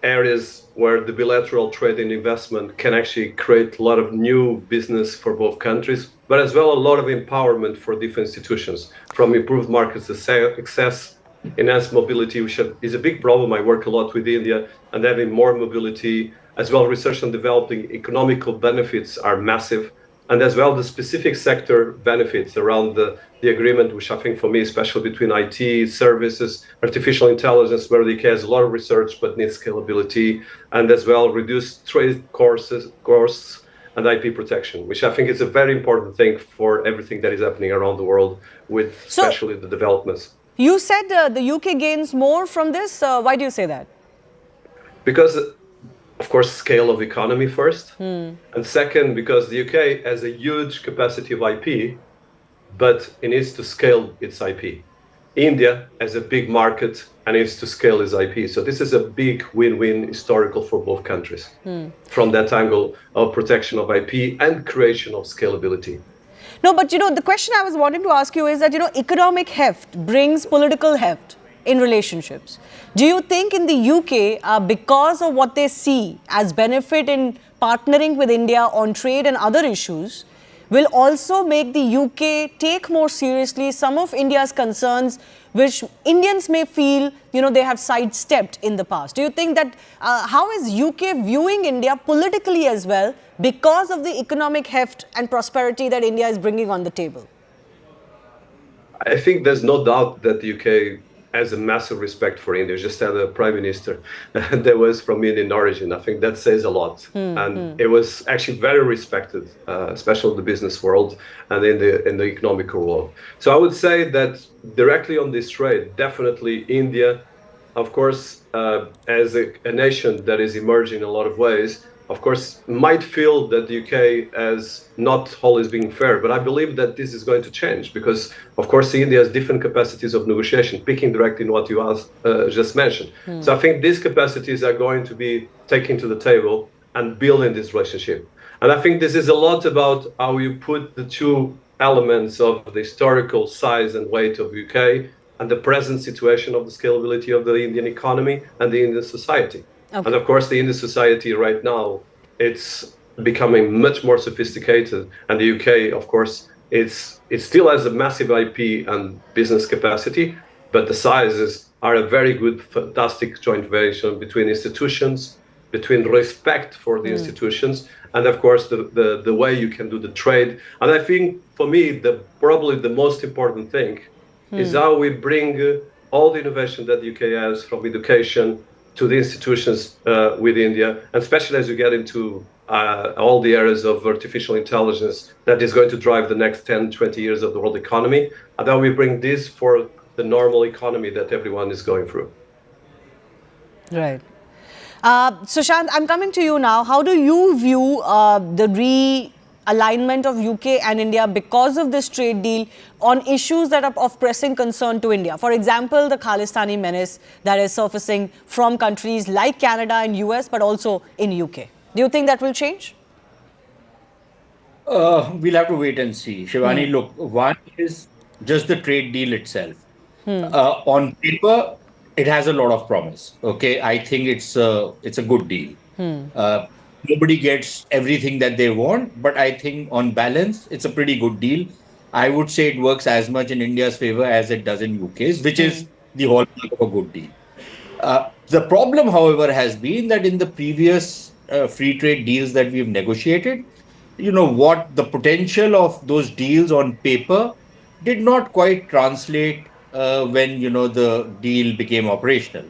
areas where the bilateral trade and investment can actually create a lot of new business for both countries, but as well a lot of empowerment for different institutions, from improved markets access, enhanced mobility, which is a big problem. I work a lot with India, and having more mobility, as well research and developing economical benefits are massive, and as well the specific sector benefits around the agreement, which I think for me, especially between IT, services, artificial intelligence, where the UK has a lot of research but needs scalability, and as well reduced trade costs and IP protection, which I think is a very important thing for everything that is happening around the world, with especially the developments. You said the UK gains more from this. Why do you say that? Because, of course, scale of economy first. And second, because the UK has a huge capacity of IP, but it needs to scale its IP. India has a big market and needs to scale its IP. So this is a big win-win historical for both countries from that angle of protection of IP and creation of scalability. No, but the question I was wanting to ask you is that, economic heft brings political heft in relationships. Do you think in the UK, because of what they see as benefit in partnering with India on trade and other issues, will also make the UK take more seriously some of India's concerns, which Indians may feel, they have sidestepped in the past? Do you think that, how is UK viewing India politically as well because of the economic heft and prosperity that India is bringing on the table? I think there's no doubt that the UK has a massive respect for India. Just had a Prime Minister that was from Indian origin. I think that says a lot. And it was actually very respected, especially in the business world and in the economical world. So I would say that directly on this trade, definitely India, of course, as a nation that is emerging in a lot of ways, of course, might feel that the UK as not always being fair, but I believe that this is going to change because, of course, India has different capacities of negotiation, picking directly in what you just mentioned. So I think these capacities are going to be taken to the table and building this relationship. And I think this is a lot about how you put the two elements of the historical size and weight of UK and the present situation of the scalability of the Indian economy and the Indian society. Okay. And of course, the Indian society right now, it's becoming much more sophisticated. And the UK, of course, it still has a massive IP and business capacity, but the sizes are a very good, fantastic joint venture between institutions, between respect for the institutions, and of course, the way you can do the trade. And I think, for me, probably the most important thing is how we bring all the innovation that the UK has from education to the institutions with India, and especially as you get into all the areas of artificial intelligence that is going to drive the next 10, 20 years of the world economy, and then we bring this for the normal economy that everyone is going through. Right. Sushant, I'm coming to you now. How do you view the realignment of UK and India because of this trade deal on issues that are of pressing concern to India? For example, the Khalistani menace that is surfacing from countries like Canada and US, but also in UK. Do you think that will change? We'll have to wait and see. Shivani, look, one is just the trade deal itself. On paper, it has a lot of promise. Okay, I think it's a good deal. Nobody gets everything that they want, but I think on balance, it's a pretty good deal. I would say it works as much in India's favor as it does in UK's, which is the hallmark of a good deal. The problem, however, has been that in the previous free trade deals that we've negotiated, what the potential of those deals on paper did not quite translate when, the deal became operational.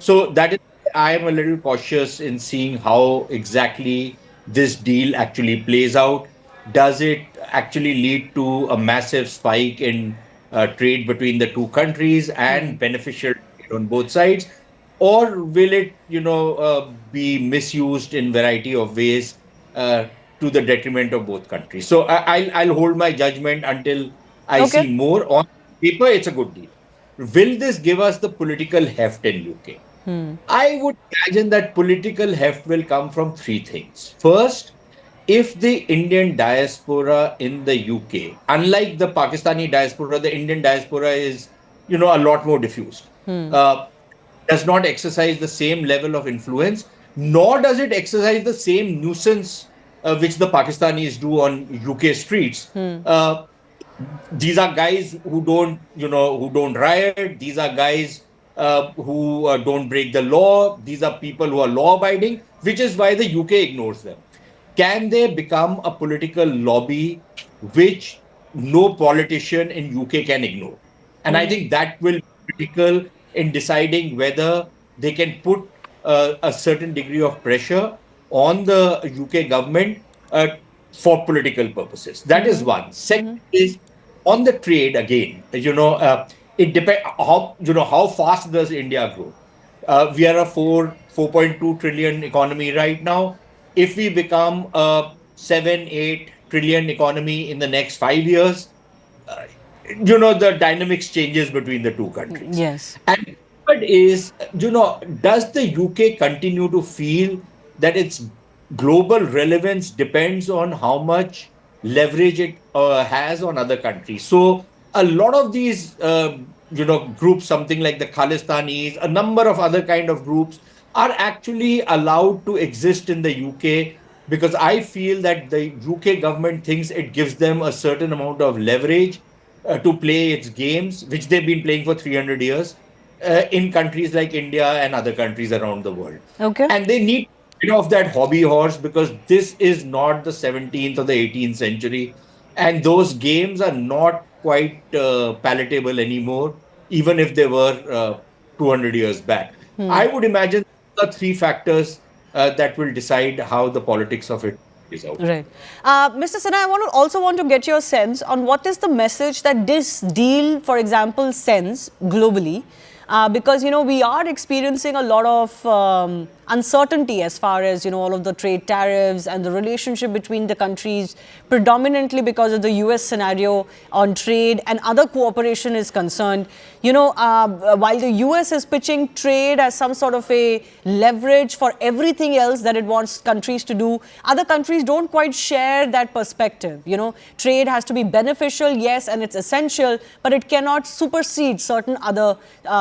So that is, I am a little cautious in seeing how exactly this deal actually plays out. Does it actually lead to a massive spike in trade between the two countries and beneficial on both sides? Or will it, be misused in variety of ways to the detriment of both countries? So I'll hold my judgment until I see more. On paper, it's a good deal. Will this give us the political heft in UK? I would imagine that political heft will come from three things. First, if the Indian diaspora in the UK, unlike the Pakistani diaspora, the Indian diaspora is, a lot more diffused. Does not exercise the same level of influence, nor does it exercise the same nuisance which the Pakistanis do on UK streets. These are guys who don't riot. These are guys who don't break the law. These are people who are law-abiding, which is why the UK ignores them. Can they become a political lobby which no politician in UK can ignore? And I think that will be critical in deciding whether they can put a certain degree of pressure on the UK government for political purposes. That is one. Second is on the trade again. It depends how fast does India grow. We are a 4.2 trillion economy right now. If we become a 7-8 trillion economy in the next 5 years, the dynamics changes between the two countries. Yes. And third is, does the UK continue to feel that its global relevance depends on how much leverage it has on other countries? So a lot of these, groups, something like the Khalistanis, a number of other kind of groups are actually allowed to exist in the UK because I feel that the UK government thinks it gives them a certain amount of leverage to play its games, which they've been playing for 300 years in countries like India and other countries around the world. Okay. And they need to get off that hobby horse because this is not the 17th or the 18th century. And those games are not quite palatable anymore, even if they were 200 years back. I would imagine the three factors that will decide how the politics of it is out. Right. Mr. Sinha, I also want to get your sense on what is the message that this deal, for example, sends globally because, we are experiencing a lot of uncertainty as far as, all of the trade tariffs and the relationship between the countries, predominantly because of the US scenario on trade and other cooperation is concerned. While the US is pitching trade as some sort of a leverage for everything else that it wants countries to do, other countries don't quite share that perspective. Trade has to be beneficial, yes, and it's essential, but it cannot supersede certain other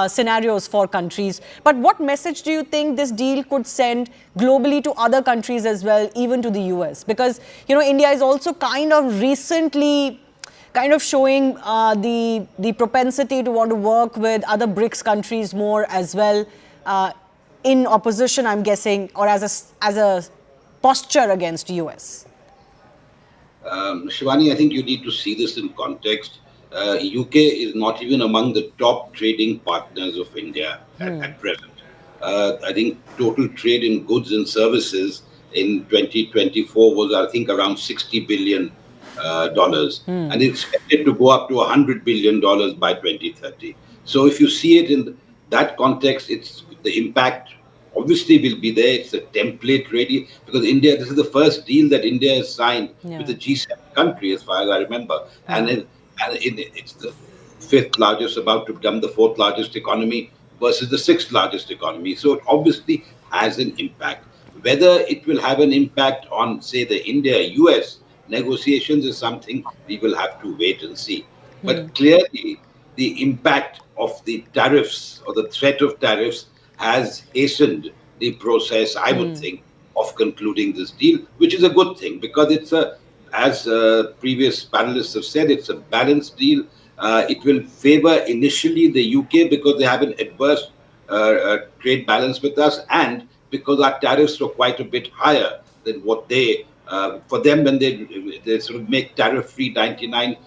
scenarios for countries. But what message do you think this deal could send globally to other countries as well, even to the US? Because, India is also kind of recently showing the propensity to want to work with other BRICS countries more as well, in opposition, I'm guessing, or as a posture against US. Shivani, I think you need to see this in context. UK is not even among the top trading partners of India at present. I think total trade in goods and services in 2024 was, I think, around $60 billion. And it's expected to go up to $100 billion by 2030. So if you see it in that context, it's the impact obviously will be there. It's a template ready because India, this is the first deal that India has signed with the G7 country, as far as I remember. And it's the fifth largest, about to become the fourth largest economy versus the sixth largest economy. So it obviously has an impact. Whether it will have an impact on, say, the India-US negotiations is something we will have to wait and see. But clearly, the impact of the tariffs or the threat of tariffs has hastened the process, I would think, of concluding this deal, which is a good thing because it's as previous panelists have said, it's a balanced deal. It will favor initially the UK because they have an adverse trade balance with us, and because our tariffs were quite a bit higher than what they, for them, when they sort of make tariff-free 99%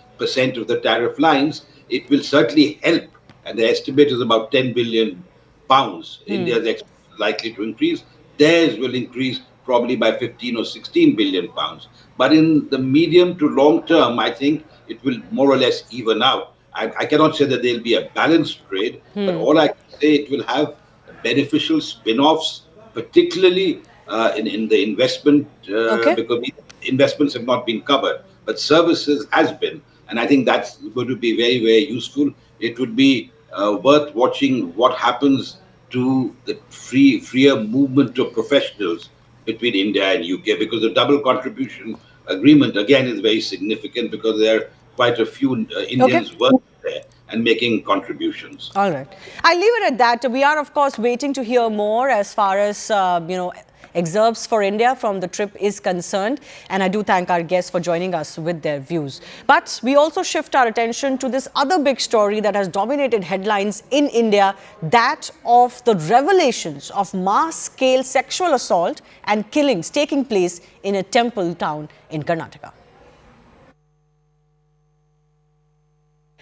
of the tariff lines, it will certainly help. And the estimate is about 10 billion pounds. India's likely to increase. Theirs will increase probably by 15 or 16 billion pounds. But in the medium to long term, I think it will more or less even out. I cannot say that there'll be a balanced trade, but all I can say, it will have beneficial spin-offs, particularly in the investment, because investments have not been covered, but services has been. And I think that's going to be very, very useful. It would be worth watching what happens to the freer movement of professionals between India and UK, because the double contribution agreement, again, is very significant because there are quite a few Indians working there and making contributions. All right. I'll leave it at that. We are, of course, waiting to hear more as far as, excerpts for India from the trip is concerned. And I do thank our guests for joining us with their views. But we also shift our attention to this other big story that has dominated headlines in India, that of the revelations of mass-scale sexual assault and killings taking place in a temple town in Karnataka.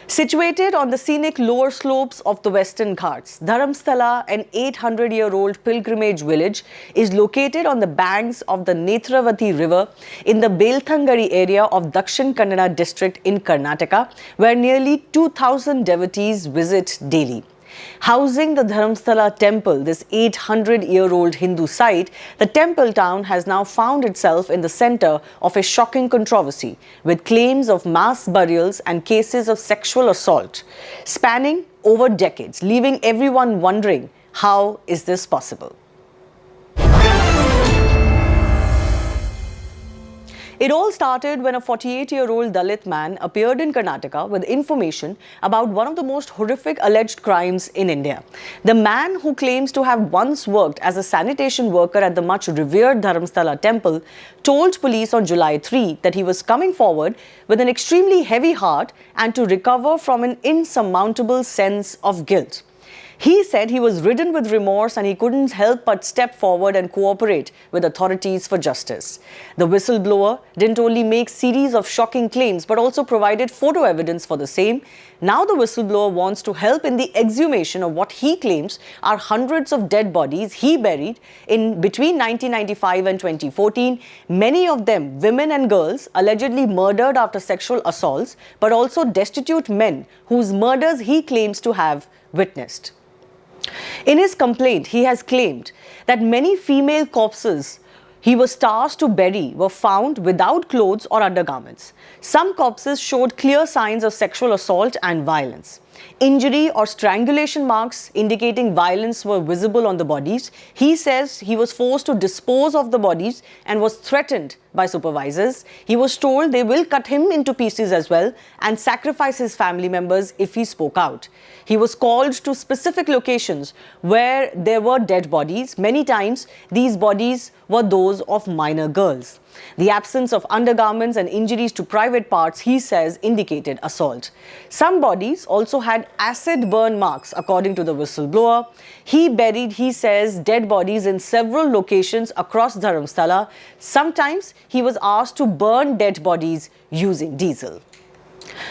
Situated on the scenic lower slopes of the Western Ghats, Dharmastala, an 800-year-old pilgrimage village, is located on the banks of the Netravati river in the Belthangari area of Dakshin Kannada district in Karnataka, where nearly 2,000 devotees visit daily. Housing the Dharmastala temple, this 800-year-old Hindu site, the temple town has now found itself in the center of a shocking controversy, with claims of mass burials and cases of sexual assault spanning over decades, leaving everyone wondering, how is this possible? It all started when a 48-year-old Dalit man appeared in Karnataka with information about one of the most horrific alleged crimes in India. The man, who claims to have once worked as a sanitation worker at the much revered Dharmastala temple, told police on July 3 that he was coming forward with an extremely heavy heart and to recover from an insurmountable sense of guilt. He said he was ridden with remorse and he couldn't help but step forward and cooperate with authorities for justice. The whistleblower didn't only make series of shocking claims but also provided photo evidence for the same. Now the whistleblower wants to help in the exhumation of what he claims are hundreds of dead bodies he buried in between 1995 and 2014, many of them women and girls allegedly murdered after sexual assaults, but also destitute men whose murders he claims to have witnessed. In his complaint, he has claimed that many female corpses he was tasked to bury were found without clothes or undergarments. Some corpses showed clear signs of sexual assault and violence. Injury or strangulation marks indicating violence were visible on the bodies. He says he was forced to dispose of the bodies and was threatened by supervisors. He was told they will cut him into pieces as well and sacrifice his family members if he spoke out. He was called to specific locations where there were dead bodies. Many times, these bodies were those of minor girls. The absence of undergarments and injuries to private parts, he says, indicated assault. Some bodies also had acid burn marks, according to the whistleblower. He buried, he says, dead bodies in several locations across Dharmastala. Sometimes he was asked to burn dead bodies using diesel.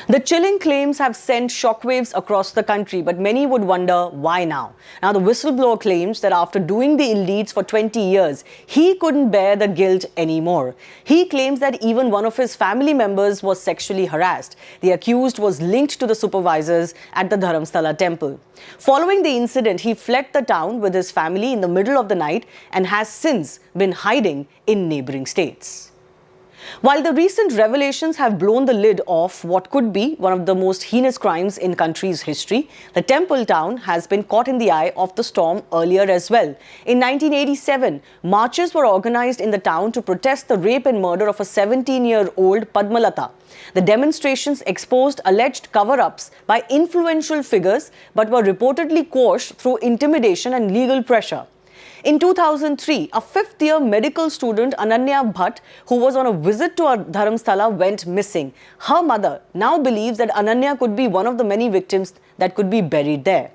The chilling claims have sent shockwaves across the country, but many would wonder why now. Now, the whistleblower claims that after doing the ill deeds for 20 years, he couldn't bear the guilt anymore. He claims that even one of his family members was sexually harassed. The accused was linked to the supervisors at the Dharmastala temple. Following the incident, he fled the town with his family in the middle of the night and has since been hiding in neighboring states. While the recent revelations have blown the lid off what could be one of the most heinous crimes in country's history, the temple town has been caught in the eye of the storm earlier as well. In 1987, marches were organized in the town to protest the rape and murder of a 17-year-old Padmalata. The demonstrations exposed alleged cover-ups by influential figures but were reportedly quashed through intimidation and legal pressure. In 2003, a fifth-year medical student, Ananya Bhatt, who was on a visit to Dharmastala, went missing. Her mother now believes that Ananya could be one of the many victims that could be buried there.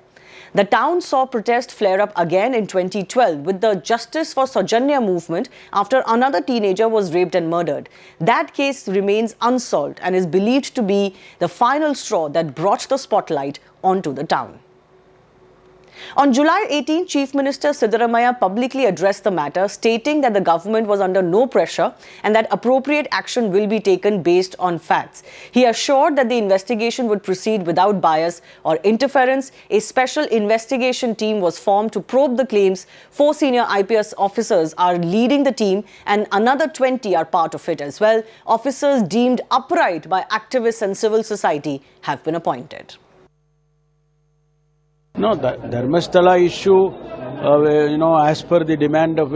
The town saw protest flare up again in 2012 with the Justice for Saujanya movement after another teenager was raped and murdered. That case remains unsolved and is believed to be the final straw that brought the spotlight onto the town. On July 18, Chief Minister Siddaramaiah publicly addressed the matter, stating that the government was under no pressure and that appropriate action will be taken based on facts. He assured that the investigation would proceed without bias or interference. A special investigation team was formed to probe the claims. 4 senior IPS officers are leading the team and another 20 are part of it as well. Officers deemed upright by activists and civil society have been appointed. No, the Dharmastala issue, as per the demand of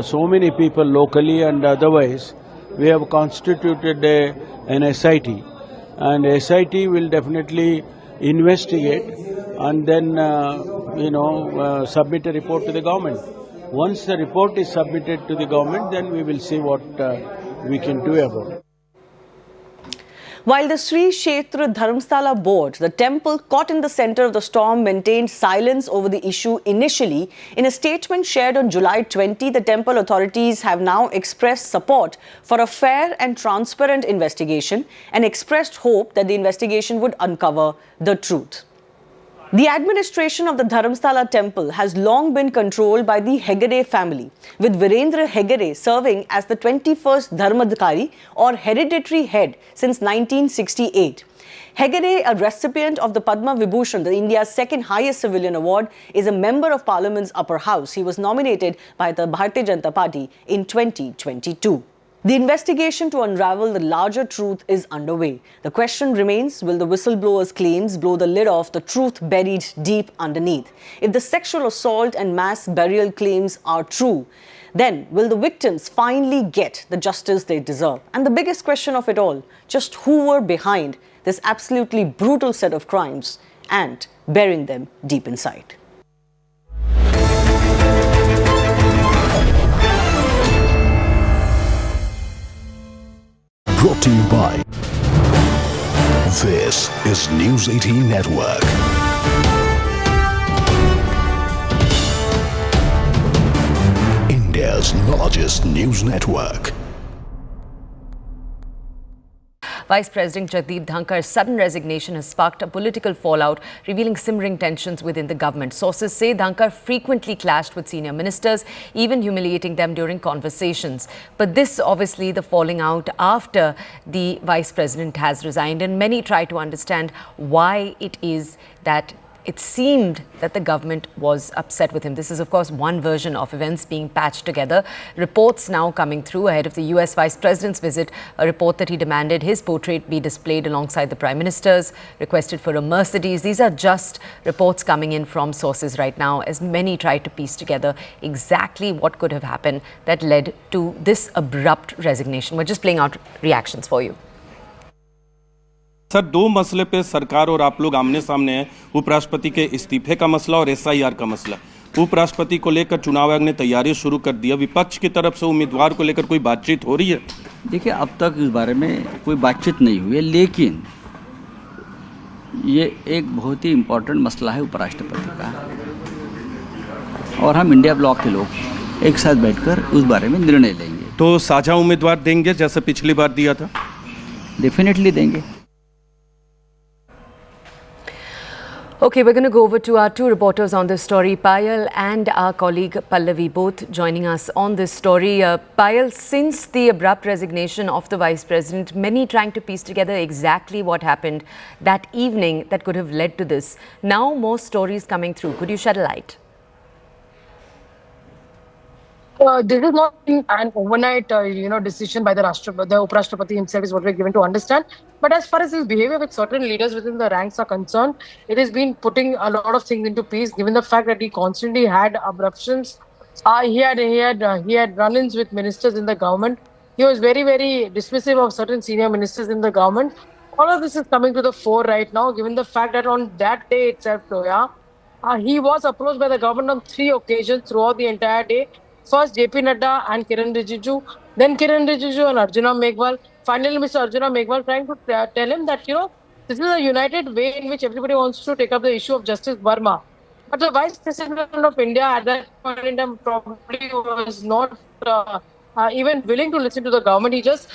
so many people locally and otherwise, we have constituted an SIT. And SIT will definitely investigate and then, submit a report to the government. Once the report is submitted to the government, then we will see what we can do about it. While the Sri Kshetra Dharmastala board, the temple caught in the center of the storm, maintained silence over the issue initially, in a statement shared on July 20, the temple authorities have now expressed support for a fair and transparent investigation and expressed hope that the investigation would uncover the truth. The administration of the Dharmastala temple has long been controlled by the Hegde family, with Virendra Hegde serving as the 21st Dharmadhikari or hereditary head since 1968. Hegde, a recipient of the Padma Vibhushan, the India's second highest civilian award, is a member of Parliament's upper house. He was nominated by the Bharatiya Janata Party in 2022. The investigation to unravel the larger truth is underway. The question remains, will the whistleblower's claims blow the lid off the truth buried deep underneath? If the sexual assault and mass burial claims are true, then will the victims finally get the justice they deserve? And the biggest question of it all, just who were behind this absolutely brutal set of crimes and burying them deep inside? Brought to you by This is News 18 Network. India's largest news network. Vice President Jagdeep Dhankar's sudden resignation has sparked a political fallout, revealing simmering tensions within the government. Sources say Dhankar frequently clashed with senior ministers, even humiliating them during conversations. But this obviously the falling out after the Vice President has resigned, and many try to understand why it is that it seemed that the government was upset with him. This is, of course, one version of events being patched together. Reports now coming through ahead of the US Vice President's visit, a report that he demanded his portrait be displayed alongside the Prime Minister's, requested for a Mercedes. These are just reports coming in from sources right now, as many try to piece together exactly what could have happened that led to this abrupt resignation. We're just playing out reactions for you. Sir, दो मसले पे सरकार और आप लोग आमने सामने हैं, उपराष्ट्रपति के इस्तीफे का मसला और SIR का मसला। उपराष्ट्रपति को लेकर चुनाव आयोग ने तैयारी शुरू कर दी, विपक्ष की तरफ से उम्मीदवार को लेकर कोई बातचीत हो रही है? देखिए, अब तक इस बारे में कोई बातचीत नहीं हुई है, लेकिन ये एक बहुत ही इम्पोर्टेंट मसला है उपराष्ट्रपति का, और हम इंडिया ब्लॉक के लोग एक साथ बैठकर उस बारे में निर्णय लेंगे। तो साझा उम्मीदवार देंगे जैसे पिछली बार दिया था? डेफिनेटली देंगे। Okay, we're going to go over to our two reporters on this story, Payal and our colleague Pallavi, both joining us on this story. Payal, since the abrupt resignation of the Vice President, many trying to piece together exactly what happened that evening that could have led to this. Now more stories coming through. Could you shed a light? This is not an overnight, decision by the Uprashtrapati himself is what we're given to understand. But as far as his behavior with certain leaders within the ranks are concerned, it has been putting a lot of things into peace, given the fact that he constantly had abruptions. He had run-ins with ministers in the government. He was very, very dismissive of certain senior ministers in the government. All of this is coming to the fore right now, given the fact that on that day itself, he was approached by the government on 3 occasions throughout the entire day. First, JP Nadda and Kiran Rijiju, then Kiran Rijiju and Arjuna Meghwal. Finally, Mr. Arjuna Meghwal trying to tell him that, this is a united way in which everybody wants to take up the issue of Justice Verma. But the Vice President of India at that point in time probably was not even willing to listen to the government. He just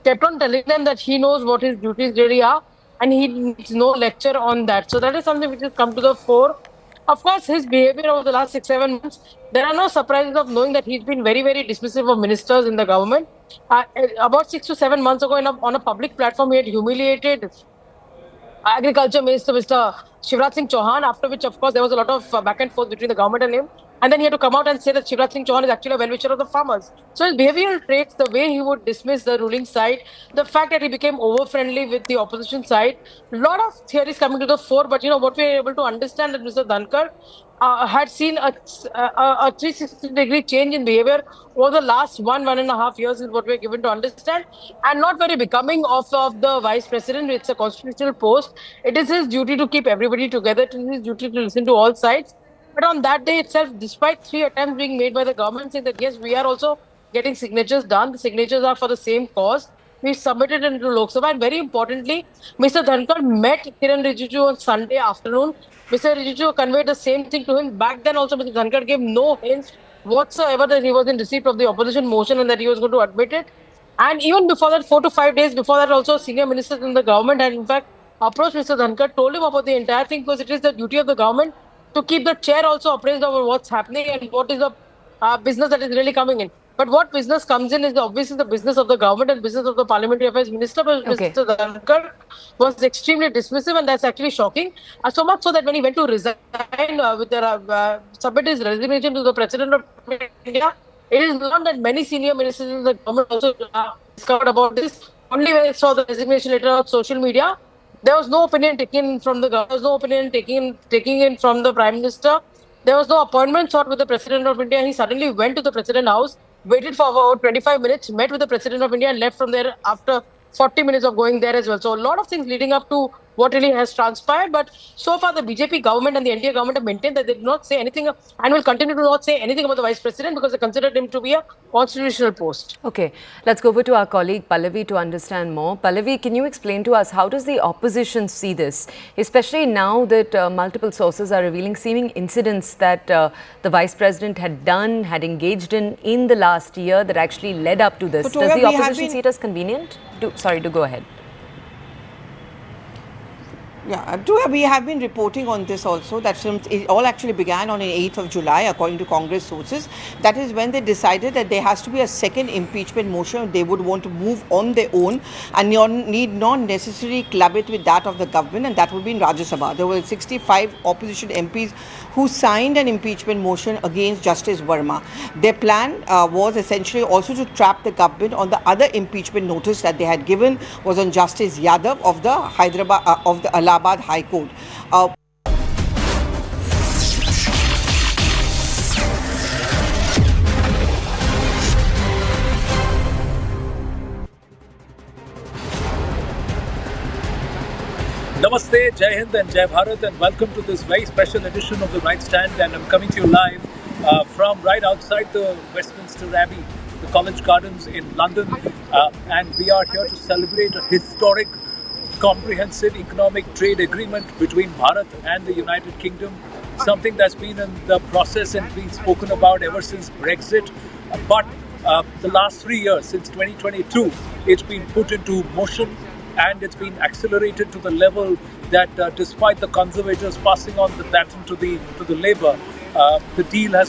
kept on telling them that he knows what his duties really are and he needs no lecture on that. So that is something which has come to the fore. Of course, his behavior over the last 6-7 months, there are no surprises of knowing that he's been very, very dismissive of ministers in the government. About 6 to 7 months ago, on a public platform, he had humiliated Agriculture Minister Mr. Shivraj Singh Chauhan, after which, of course, there was a lot of back and forth between the government and him. And then he had to come out and say that Shivraj Singh Chauhan is actually a well-wisher of the farmers. So his behavioral traits, the way he would dismiss the ruling side, the fact that he became over-friendly with the opposition side, a lot of theories coming to the fore. But, what we are able to understand that Mr. Dhankar had seen a 360-degree change in behavior over the last 1.5 years is what we're given to understand, and not very becoming of the Vice President. It's a constitutional post. It is his duty to keep everybody together. It is his duty to listen to all sides. But on that day itself, despite 3 attempts being made by the government saying that, yes, we are also getting signatures done, the signatures are for the same cause, we submitted it into Lok Sabha. And very importantly, Mr. Dhankar met Kiran Rijiju on Sunday afternoon. Mr. Rijiju conveyed the same thing to him. Back then also, Mr. Dhankar gave no hints whatsoever that he was in receipt of the opposition motion and that he was going to admit it. And even before that, 4 to 5 days before that, also senior ministers in the government had in fact approached Mr. Dhankar, told him about the entire thing, because it is the duty of the government to keep the chair also appraised over what's happening and what is the business that is really coming in. But what business comes in is obviously the business of the government and business of the Parliamentary Affairs Minister. But Mr. Dhankar was extremely dismissive, and that's actually shocking. So much so that when he went to resign, submit his resignation to the President of India, it is not that many senior ministers in the government also discovered about this. Only when they saw the resignation letter on social media, there was no opinion taken from the government. There was no opinion taking in from the Prime Minister. There was no appointment sought with the President of India. He suddenly went to the President House, waited for about 25 minutes, met with the President of India and left from there after 40 minutes of going there as well. So a lot of things leading up to what really has transpired. But so far, the BJP government and the NDA government have maintained that they did not say anything and will continue to not say anything about the Vice President because they considered him to be a constitutional post. Okay, let's go over to our colleague Pallavi to understand more. Pallavi, can you explain to us how does the opposition see this, especially now that multiple sources are revealing seeming incidents that the Vice President had engaged in the last year that actually led up to this? Does the opposition see it as convenient? Do go ahead. Yeah, we have been reporting on this also, that it all actually began on the 8th of July, according to Congress sources. That is when they decided that there has to be a second impeachment motion. They would want to move on their own and need not necessarily club it with that of the government, and that would be in Rajya Sabha. There were 65 opposition MPs who signed an impeachment motion against Justice Verma. Their plan was essentially also to trap the government on the other impeachment notice that they had given was on Justice Yadav of the Allahabad High Court. Namaste, Jai Hind and Jai Bharat, and welcome to this very special edition of The Right Stand. And I'm coming to you live from right outside the Westminster Abbey, the College Gardens in London. And we are here to celebrate a historic, comprehensive economic trade agreement between Bharat and the United Kingdom. Something that's been in the process and been spoken about ever since Brexit. But the last 3 years, since 2022, it's been put into motion. And it's been accelerated to the level that despite the Conservatives passing on the baton to the Labour, the deal has